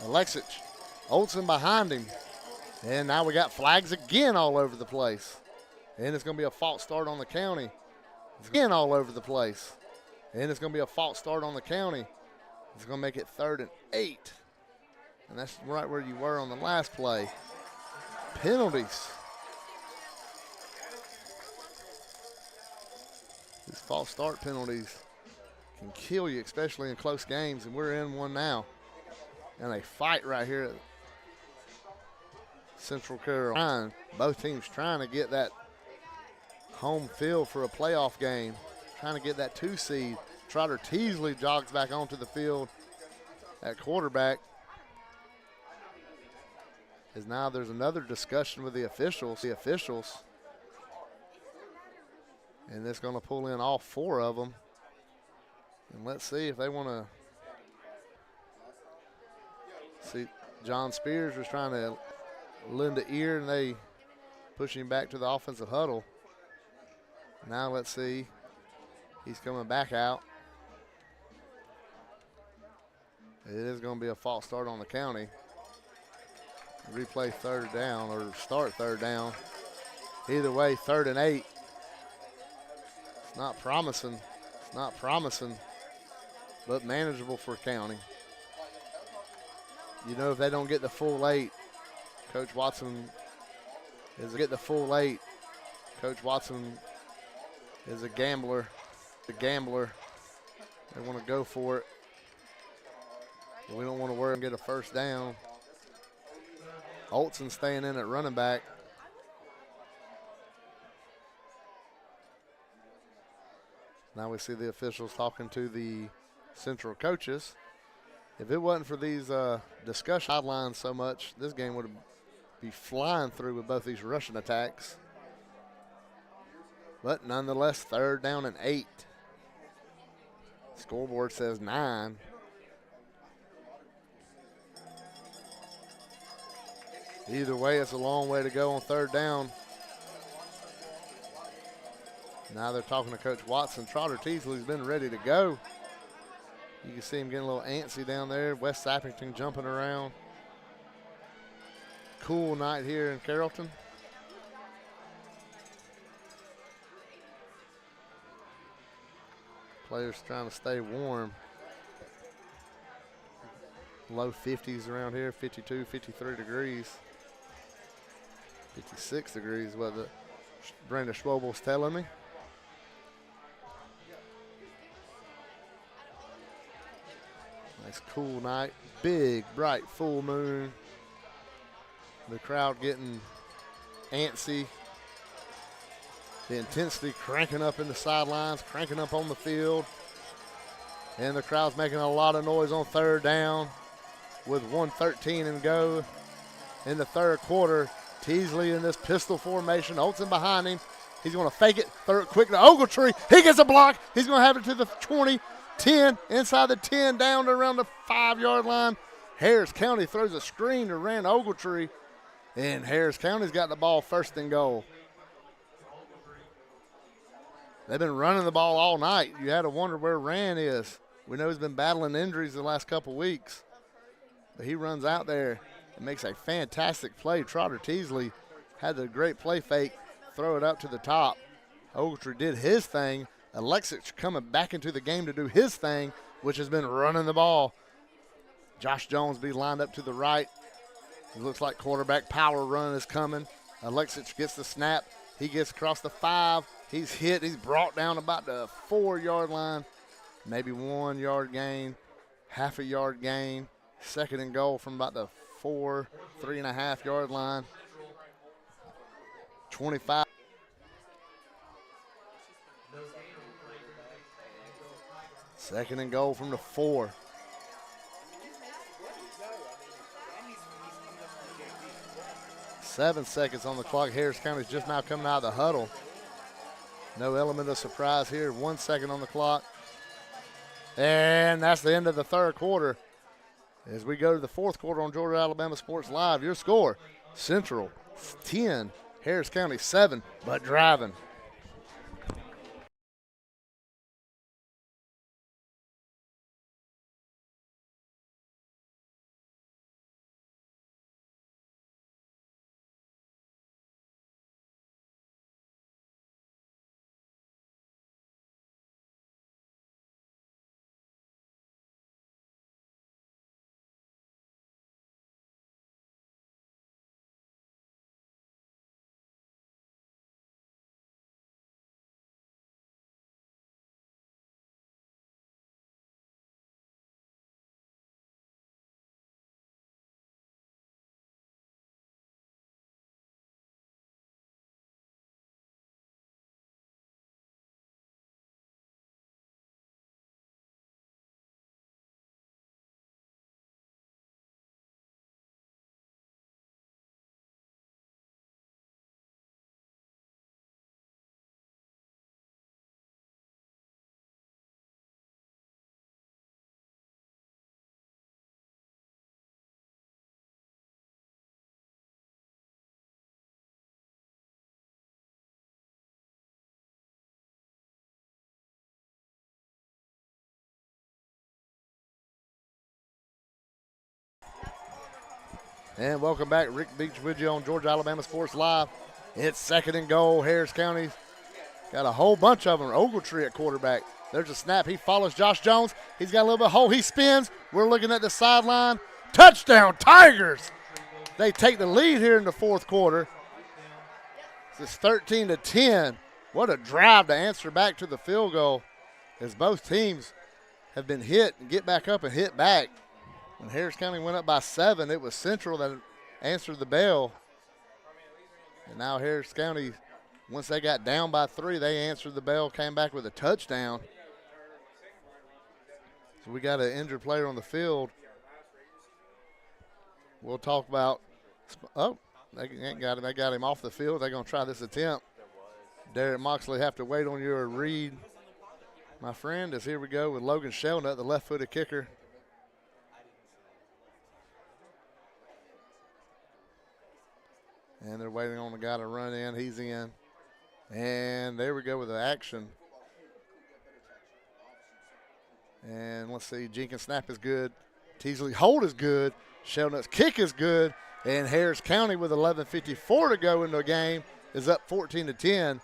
Alexich Olsen behind him. And now we got flags again all over the place. And it's going to be a false start on the county. Again all over the place. And it's going to be a false start on the county. It's going to make it 3rd and 8. And that's right where you were on the last play. Penalties. These false start penalties can kill you, especially in close games, and we're in one now. And a fight right here at Central Carrollton. Both teams trying to get that home field for a playoff game, trying to get that 2 seed. Trotter Teasley jogs back onto the field at quarterback. As now there's another discussion with the officials. And it's going to pull in all 4 of them. And let's see if they want to see. John Spears was trying to lend an ear, and they push him back to the offensive huddle. Now let's see. He's coming back out. It is going to be a false start on the county. Replay 3rd down, or start 3rd down. Either way, 3rd and 8. It's not promising. But manageable for county. You know, if they don't get the full 8, Coach Watson is a gambler. They want to go for it. We don't want to worry and get a 1st down. Olsen staying in at running back. Now we see the officials talking to the Central coaches. If it wasn't for these discussion sidelines so much, this game would be flying through with both these rushing attacks. But nonetheless, 3rd down and 8. Scoreboard says 9. Either way, it's a long way to go on 3rd down. Now they're talking to Coach Watson. Trotter Teasley's been ready to go. You can see him getting a little antsy down there. West Sappington jumping around. Cool night here in Carrollton. Players trying to stay warm. Low 50s around here, 52, 53 degrees. 56 degrees, what Brenda Schwobel's telling me. Nice cool night. Big, bright, full moon. The crowd getting antsy. The intensity cranking up in the sidelines, cranking up on the field. And the crowd's making a lot of noise on 3rd down with 1:13 and go in the 3rd quarter. Teasley in this pistol formation. Olsen behind him. He's going to fake it. Throw it quick to Ogletree. He gets a block. He's going to have it to the 20, 10, inside the 10, down to around the 5-yard line. Harris County throws a screen to Rand Ogletree, and Harris County's got the ball 1st and goal. They've been running the ball all night. You had to wonder where Rand is. We know he's been battling injuries the last couple weeks, but he runs out there and makes a fantastic play. Trotter Teasley had the great play fake, throw it up to the top. Ogletree did his thing. Alexich coming back into the game to do his thing, which has been running the ball. Josh Jones be lined up to the right. It looks like quarterback power run is coming. Alexich gets the snap. He gets across the 5. He's hit. He's brought down about the 4-yard line. Maybe 1 yard gain, half a yard gain. 2nd and goal from about the 3.5 yard line. 25. Second and goal from the 4. Seven seconds on the clock. Harris County's just now coming out of the huddle. No element of surprise here. 1 second on the clock. And that's the end of the 3rd quarter. As we go to the 4th quarter on Georgia Alabama Sports Live, your score, Central 10, Harris County 7, but driving. And welcome back. Rick Beach with you on Georgia Alabama Sports Live. It's 2nd and goal. Harris County got a whole bunch of them. Ogletree at quarterback. There's a snap. He follows Josh Jones. He's got a little bit of hole. He spins. We're looking at the sideline. Touchdown, Tigers. They take the lead here in the 4th quarter. It's 13-10. What a drive to answer back to the field goal, as both teams have been hit and get back up and hit back. When Harris County went up by 7, it was Central that answered the bell. And now Harris County, once they got down by 3, they answered the bell, came back with a touchdown. So we got an injured player on the field. We'll talk about, they ain't got him. They got him off the field. They're going to try this attempt. Derek Moxley have to wait on your read, my friend, as here we go with Logan Shelnut, the left-footed kicker. And they're waiting on the guy to run in. He's in. And there we go with the action. And let's see, Jenkins' snap is good. Teasley hold is good. Shelnut's kick is good. And Harris County with 11:54 to go in the game is up 14-10.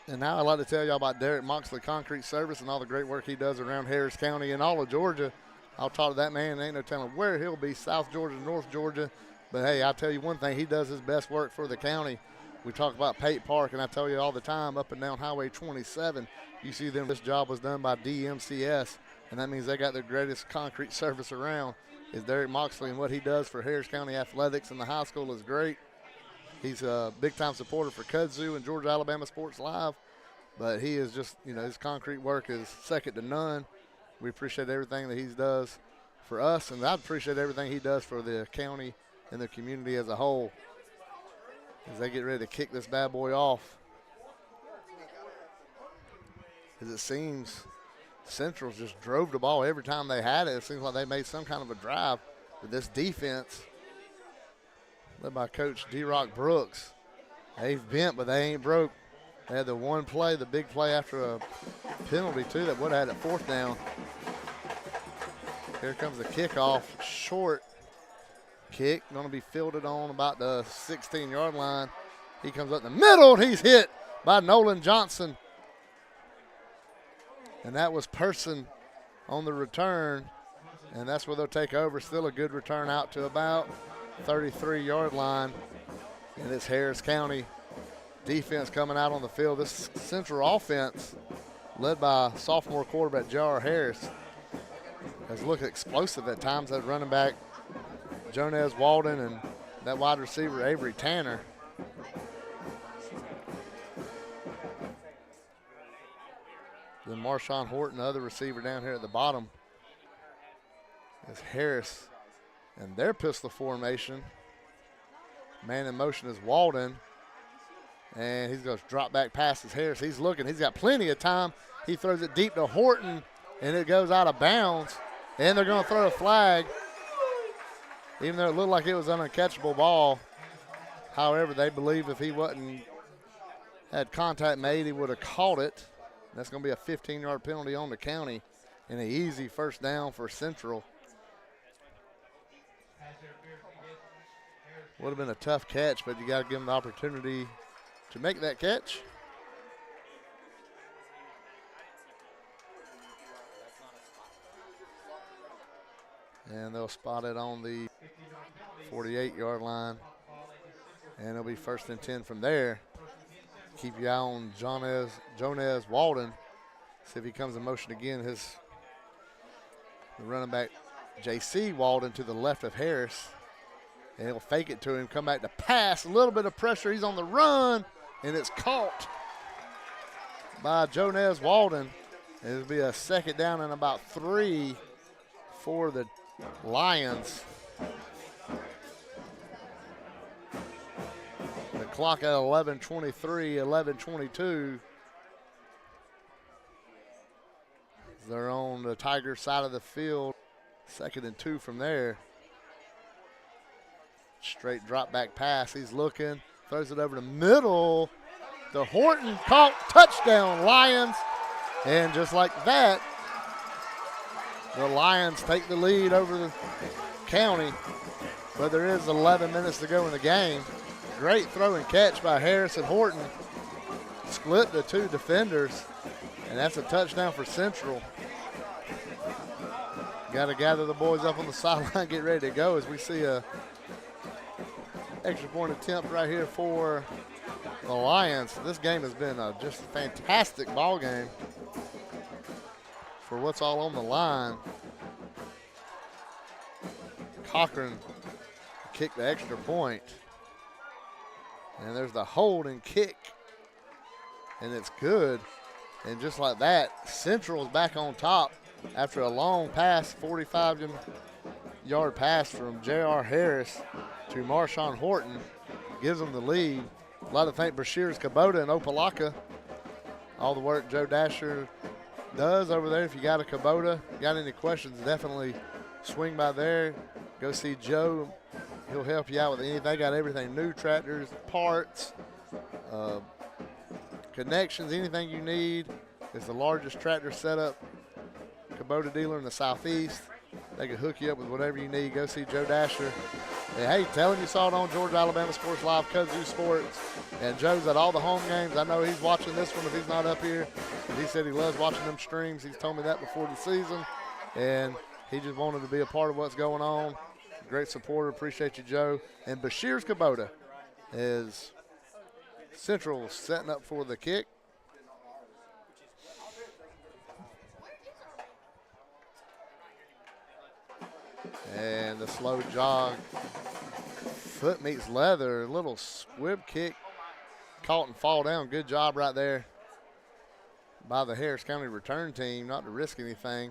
And now I'd like to tell y'all about Derek Moxley Concrete Service and all the great work he does around Harris County and all of Georgia. I'll talk to that man. Ain't no telling where he'll be, South Georgia, North Georgia. But, hey, I'll tell you one thing. He does his best work for the county. We talk about Pate Park, and I tell you all the time, up and down Highway 27, you see them. This job was done by DMCS, and that means they got the greatest concrete service around is Derek Moxley, and what he does for Harris County athletics and the high school is great. He's a big-time supporter for Kudzu and Georgia Alabama Sports Live, but he is just, his concrete work is second to none. We appreciate everything that he does for us, and I appreciate everything he does for the county and the community as a whole as they get ready to kick this bad boy off. As it seems, Central just drove the ball every time they had it. It seems like they made some kind of a drive with this defense led by Coach D-Rock Brooks. They've bent, but they ain't broke. They had the one play, the big play after a penalty, too, that would have had a 4th down. Here comes the kickoff, short. Kick, going to be fielded on about the 16-yard line. He comes up the middle, and he's hit by Nolan Johnson. And that was Person on the return, and that's where they'll take over. Still a good return out to about 33-yard line. And it's Harris County defense coming out on the field. This Central offense, led by sophomore quarterback J.R. Harris, has looked explosive at times. That running back Jonez Walden and that wide receiver Avery Tanner. Then Marshawn Horton, the other receiver down here at the bottom, is Harris. And their pistol formation, man in motion is Walden. And he's going to drop back passes Harris. He's looking. He's got plenty of time. He throws it deep to Horton, and it goes out of bounds. And they're going to throw a flag. Even though it looked like it was an uncatchable ball, However, they believe if he wasn't had contact made, he would have caught it. That's going to be a 15-yard penalty on the county and an easy first down for Central. Would have been a tough catch, but you got to give them the opportunity to make that catch. And they'll spot it on the 48-yard line. And it'll be 1st and 10 from there. Keep your eye on Jones Walden. See if he comes in motion again. The running back, J.C. Walden, to the left of Harris. And he'll fake it to him, come back to pass. A little bit of pressure. He's on the run, and it's caught by Jones Walden. It'll be a 2nd down and about 3 for the Lions. The clock at 11:23, 11:22. They're on the Tiger side of the field. 2nd and 2 from there. Straight drop back pass. He's looking, throws it over the middle. The Horton caught, touchdown Lions. And just like that, the Lions take the lead over the county. But there is 11 minutes to go in the game. Great throw and catch by Harris and Horton. Split the 2 defenders. And that's a touchdown for Central. Got to gather the boys up on the sideline, get ready to go as we see a extra point attempt right here for the Lions. This game has been a just fantastic ball game for what's all on the line. Cochran kicked the extra point. And there's the hold and kick. And it's good. And just like that, Central is back on top after a long pass, 45-yard pass from J.R. Harris to Marshawn Horton. Gives them the lead. A lot of thank Brashears Kubota and Opelika. All the work Joe Dasher does over there. If you got a Kubota, got any questions, definitely swing by there. Go see Joe. He'll help you out with anything. They got everything, new tractors, parts, connections, anything you need. It's the largest tractor setup Kubota dealer in the Southeast. They can hook you up with whatever you need. Go see Joe Dasher. And hey, tell him you saw it on Georgia Alabama Sports Live, Kudzu Sports. And Joe's at all the home games. I know he's watching this one if he's not up here. He said he loves watching them streams. He's told me that before the season. And he just wanted to be a part of what's going on. Great supporter. Appreciate you, Joe. And Bashir's Kubota is Central setting up for the kick. And the slow jog. Foot meets leather. Little squib kick. Caught and fall down. Good job right there by the Harris County return team not to risk anything.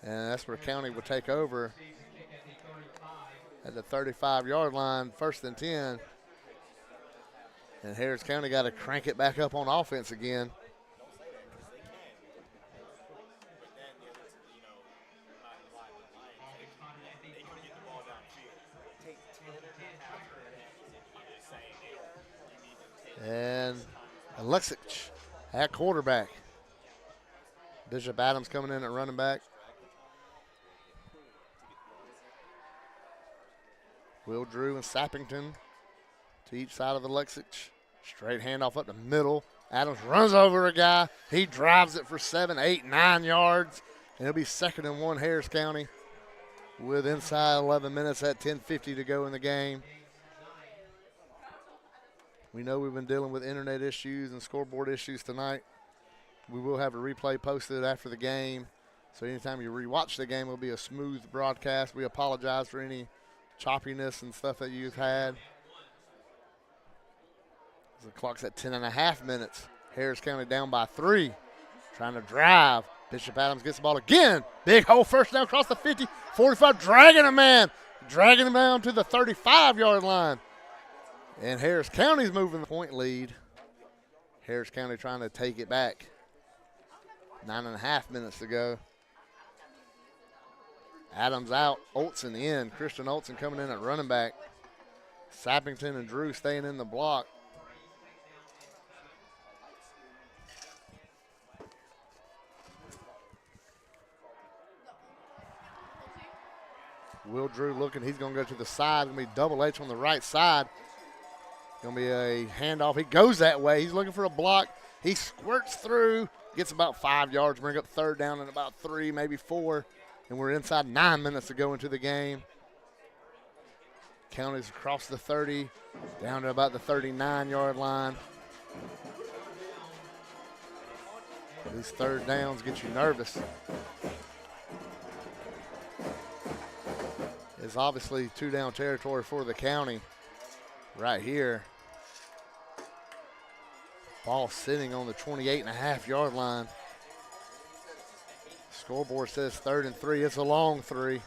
And that's where County will take over at the 35-yard line, 1st and 10. And Harris County got to crank it back up on offense again. And Alexic at quarterback. Bishop Adams coming in at running back. Will Drew and Sappington to each side of the Alexic. Straight handoff up the middle. Adams runs over a guy. He drives it for 7, 8, 9 yards. And it'll be 2nd and 1 Harris County with inside 11 minutes at 10:50 to go in the game. We know we've been dealing with internet issues and scoreboard issues tonight. We will have a replay posted after the game. So anytime you rewatch the game, it'll be a smooth broadcast. We apologize for any choppiness and stuff that you've had. The clock's at 10.5 minutes. Harris County down by 3. Trying to drive. Bishop Adams gets the ball again. Big hole, first down across the 50. 45, dragging a man. Dragging him down to the 35-yard line. And Harris County's moving the point lead. Harris County trying to take it back. 9.5 minutes to go. Adams out, Olson in. Christian Olson coming in at running back. Sappington and Drew staying in the block. Will Drew looking, he's going to go to the side. Going to be double H on the right side. Going to be a handoff. He goes that way. He's looking for a block. He squirts through, gets about 5 yards, bring up third down in about 3, maybe 4. And we're inside 9 minutes to go into the game. Counties across the 30, down to about the 39-yard line. These third downs get you nervous. It's obviously 2-down territory for the county right here. Ball sitting on the 28.5-yard line. Scoreboard says 3rd and 3. It's a long 3.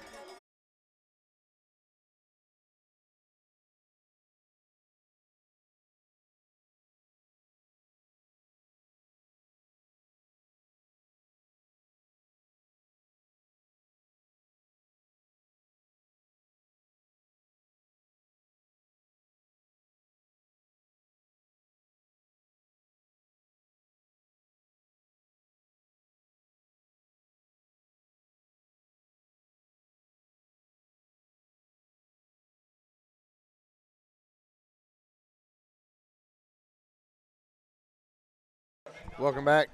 Welcome back.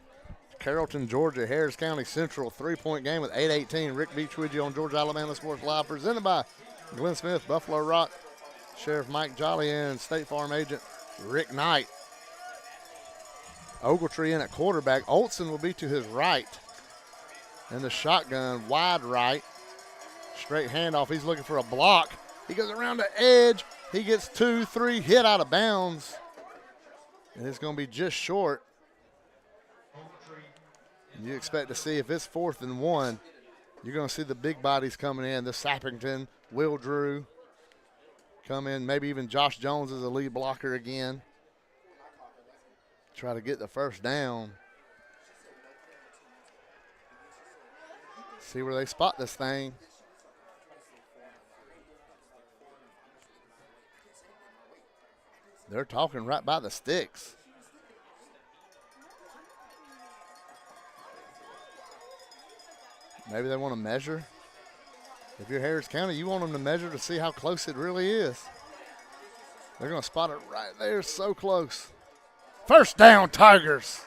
Carrollton, Georgia, Harris County Central, 3-point game with 8:18. Rick Beach with you on Georgia Alabama Sports Live, presented by Glenn Smith, Buffalo Rock, Sheriff Mike Jolly, and State Farm agent Rick Knight. Ogletree in at quarterback. Olson will be to his right. In the shotgun, wide right. Straight handoff. He's looking for a block. He goes around the edge. He gets 2, 3, hit out of bounds. And it's going to be just short. You expect to see, if it's 4th and 1, you're going to see the big bodies coming in. The Sappington, Will Drew come in. Maybe even Josh Jones is a lead blocker again. Try to get the first down. See where they spot this thing. They're talking right by the sticks. Maybe they want to measure. If you're Harris County, you want them to measure to see how close it really is. They're going to spot it right there, so close. First down, Tigers.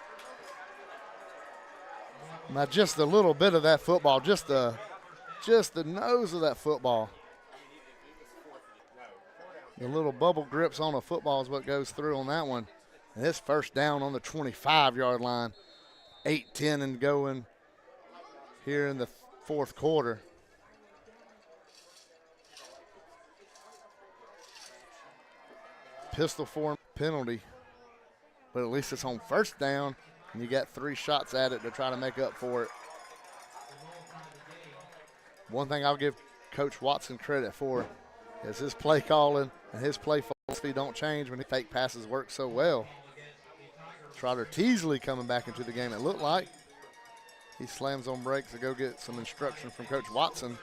Now just a little bit of that football, just the nose of that football. The little bubble grips on a football is what goes through on that one. And it's first down on the 25-yard line. 8:10 and going here in the 4th quarter. Pistol form penalty, but at least it's on first down, and you got 3 shots at it to try to make up for it. One thing I'll give Coach Watson credit for is his play calling and his play philosophy don't change when the fake passes work so well. Trotter Teasley coming back into the game, it looked like. He slams on brakes to go get some instruction from Coach Watson.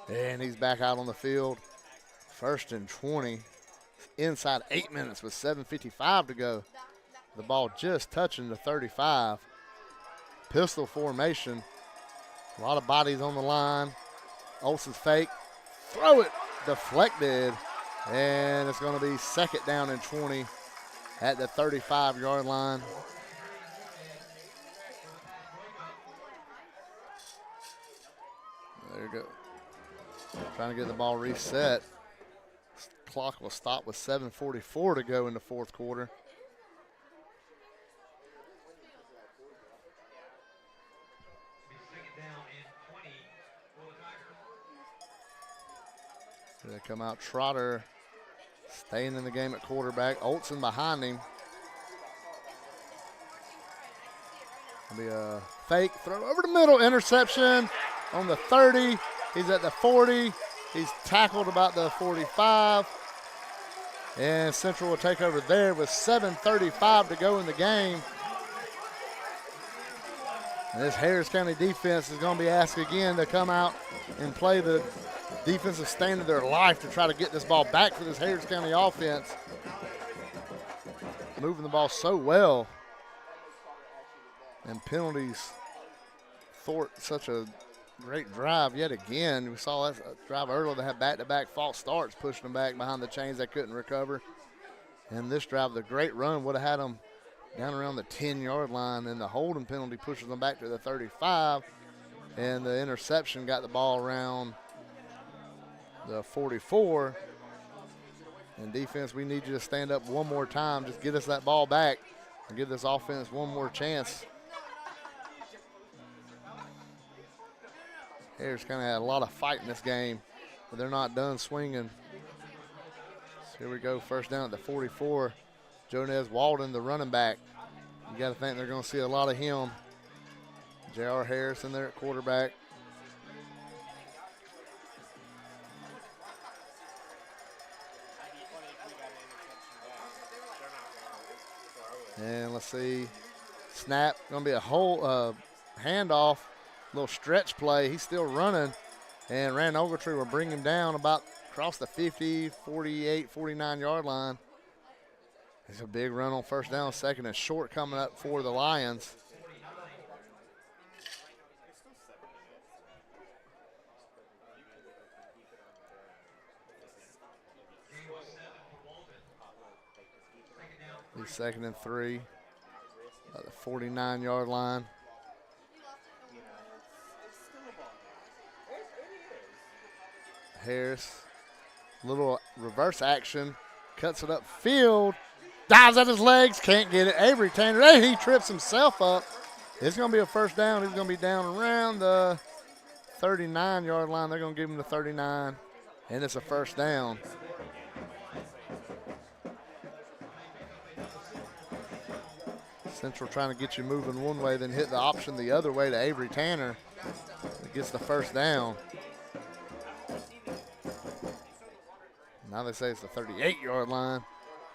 And he's back out on the field. 1st and 20. Inside 8 minutes with 7:55 to go. The ball just touching the 35. Pistol formation. A lot of bodies on the line. Olsen's fake. Throw it. Deflected. And it's going to be 2nd down and 20 at the 35-yard line. There you go. Trying to get the ball reset. Clock will stop with 7:44 to go in the 4th quarter. Here they come out. Trotter staying in the game at quarterback. Olson behind him. It'll be a fake throw over the middle. Interception on the 30. He's at the 40. He's tackled about the 45. And Central will take over there with 7:35 to go in the game. And this Harris County defense is going to be asked again to come out and play the defensive stand of their life to try to get this ball back for this Harris County offense. Moving the ball so well. And penalties thwart such a great drive yet again. We saw that drive earlier. They had back-to-back false starts, pushing them back behind the chains. They couldn't recover. And this drive, the great run, would have had them down around the 10-yard line, and the holding penalty pushes them back to the 35. And the interception got the ball around the 44. And defense, we need you to stand up one more time. Just get us that ball back and give this offense one more chance. Harris kind of had a lot of fight in this game, but they're not done swinging. So here we go, first down at the 44. Jonez Walden, the running back. You got to think they're going to see a lot of him. J.R. Harris in there at quarterback. And let's see, snap, going to be a whole handoff, little stretch play. He's still running, and Rand Ogletree will bring him down about across the 50, 48, 49-yard line. It's a big run on first down, second and short coming up for the Lions. Second and 3 at the 49-yard line. Harris, little reverse action, cuts it up field, dives at his legs, can't get it. Avery Tanner, hey, he trips himself up. It's going to be a first down. He's going to be down around the 39-yard line. They're going to give him the 39, and it's a first down. Central trying to get you moving one way, then hit the option the other way to Avery Tanner. It gets the first down. Now they say it's the 38-yard line,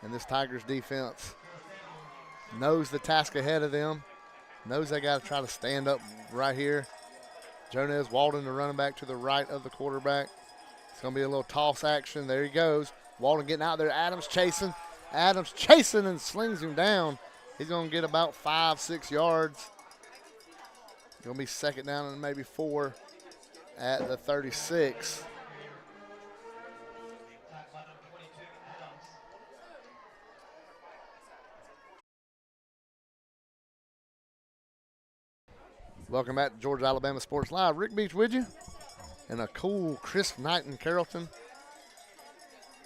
and this Tigers defense knows the task ahead of them, knows they got to try to stand up right here. Jonez Walden, the running back, to the right of the quarterback. It's going to be a little toss action. There he goes. Walden getting out there. Adams chasing and slings him down. He's going to get about 5-6 yards. Going to be second down and maybe 4 at the 36. Welcome back to Georgia Alabama Sports Live. Rick Beach with you. And a cool, crisp night in Carrollton.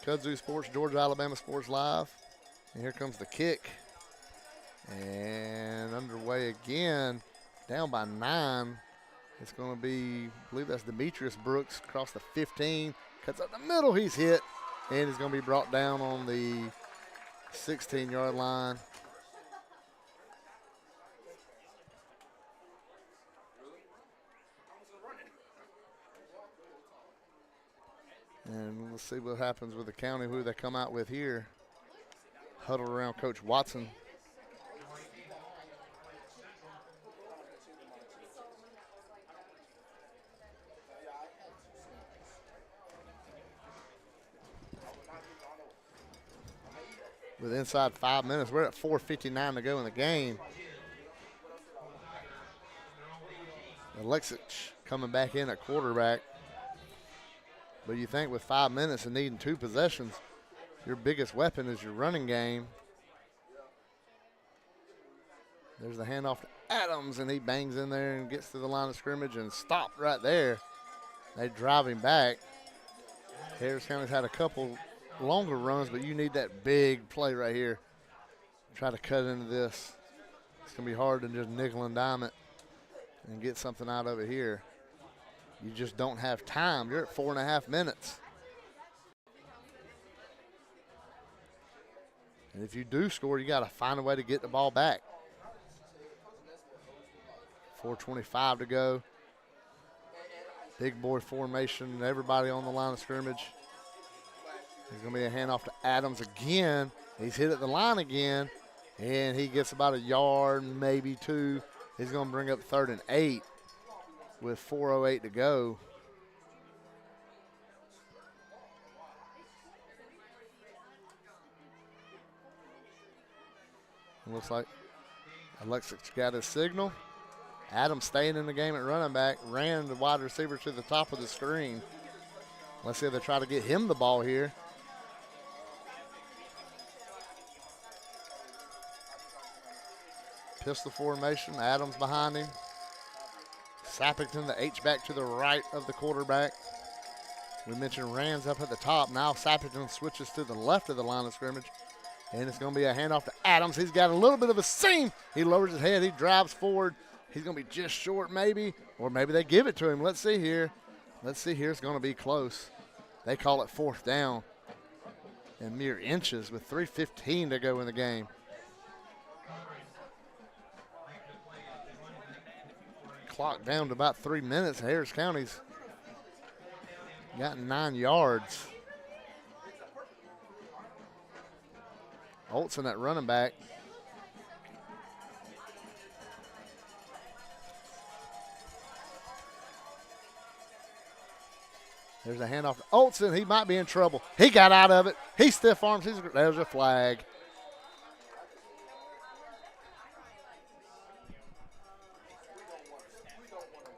Kudzu Sports, Georgia Alabama Sports Live. And here comes the kick. And underway again, down by 9. It's going to be, I believe that's Demetrius Brooks across the 15. Cuts up the middle, he's hit. And he's going to be brought down on the 16-yard line. And we'll see what happens with the county, who they come out with here. Huddled around Coach Watson. With inside 5 minutes, we're at 4:59 to go in the game. Alexic coming back in at quarterback. But you think with 5 minutes and needing 2 possessions, your biggest weapon is your running game. There's the handoff to Adams, and he bangs in there and gets to the line of scrimmage and stopped right there. They drive him back. Harris County's had a couple longer runs, but you need that big play right here. Try to cut into this. It's going to be hard to just nickel and dime it and get something out of it here. You just don't have time. You're at 4.5 minutes. And if you do score, you got to find a way to get the ball back. 4:25 to go. Big boy formation, everybody on the line of scrimmage. There's going to be a handoff to Adams again. He's hit at the line again, and he gets about a yard, maybe 2. He's going to bring up 3rd and 8 with 4:08 to go. Looks like Alexis got his signal. Adams staying in the game at running back. Ran the wide receiver to the top of the screen. Let's see if they try to get him the ball here. Pistol formation. Adams behind him. Sappington, the H-back to the right of the quarterback. We mentioned Rand's up at the top. Now Sappington switches to the left of the line of scrimmage. And it's going to be a handoff to Adams. He's got a little bit of a seam. He lowers his head. He drives forward. He's going to be just short maybe. Or maybe they give it to him. Let's see here. Let's see here. It's going to be close. They call it 4th down. And mere inches with 3:15 to go in the game. Clock down to about 3 minutes. Harris County's got 9 yards. Olson at running back. There's a handoff to Olson. He might be in trouble. He got out of it. He stiff arms. There's a flag.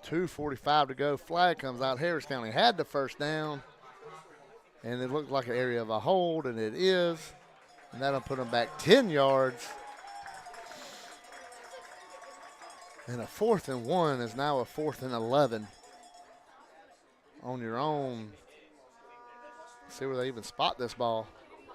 .245 to go. Flag comes out. Harris County had the first down. And it looked like an area of a hold, and it is. And that'll put them back 10 yards. And a 4th and 1 is now a 4th and 11. On your own. See where they even spot this ball.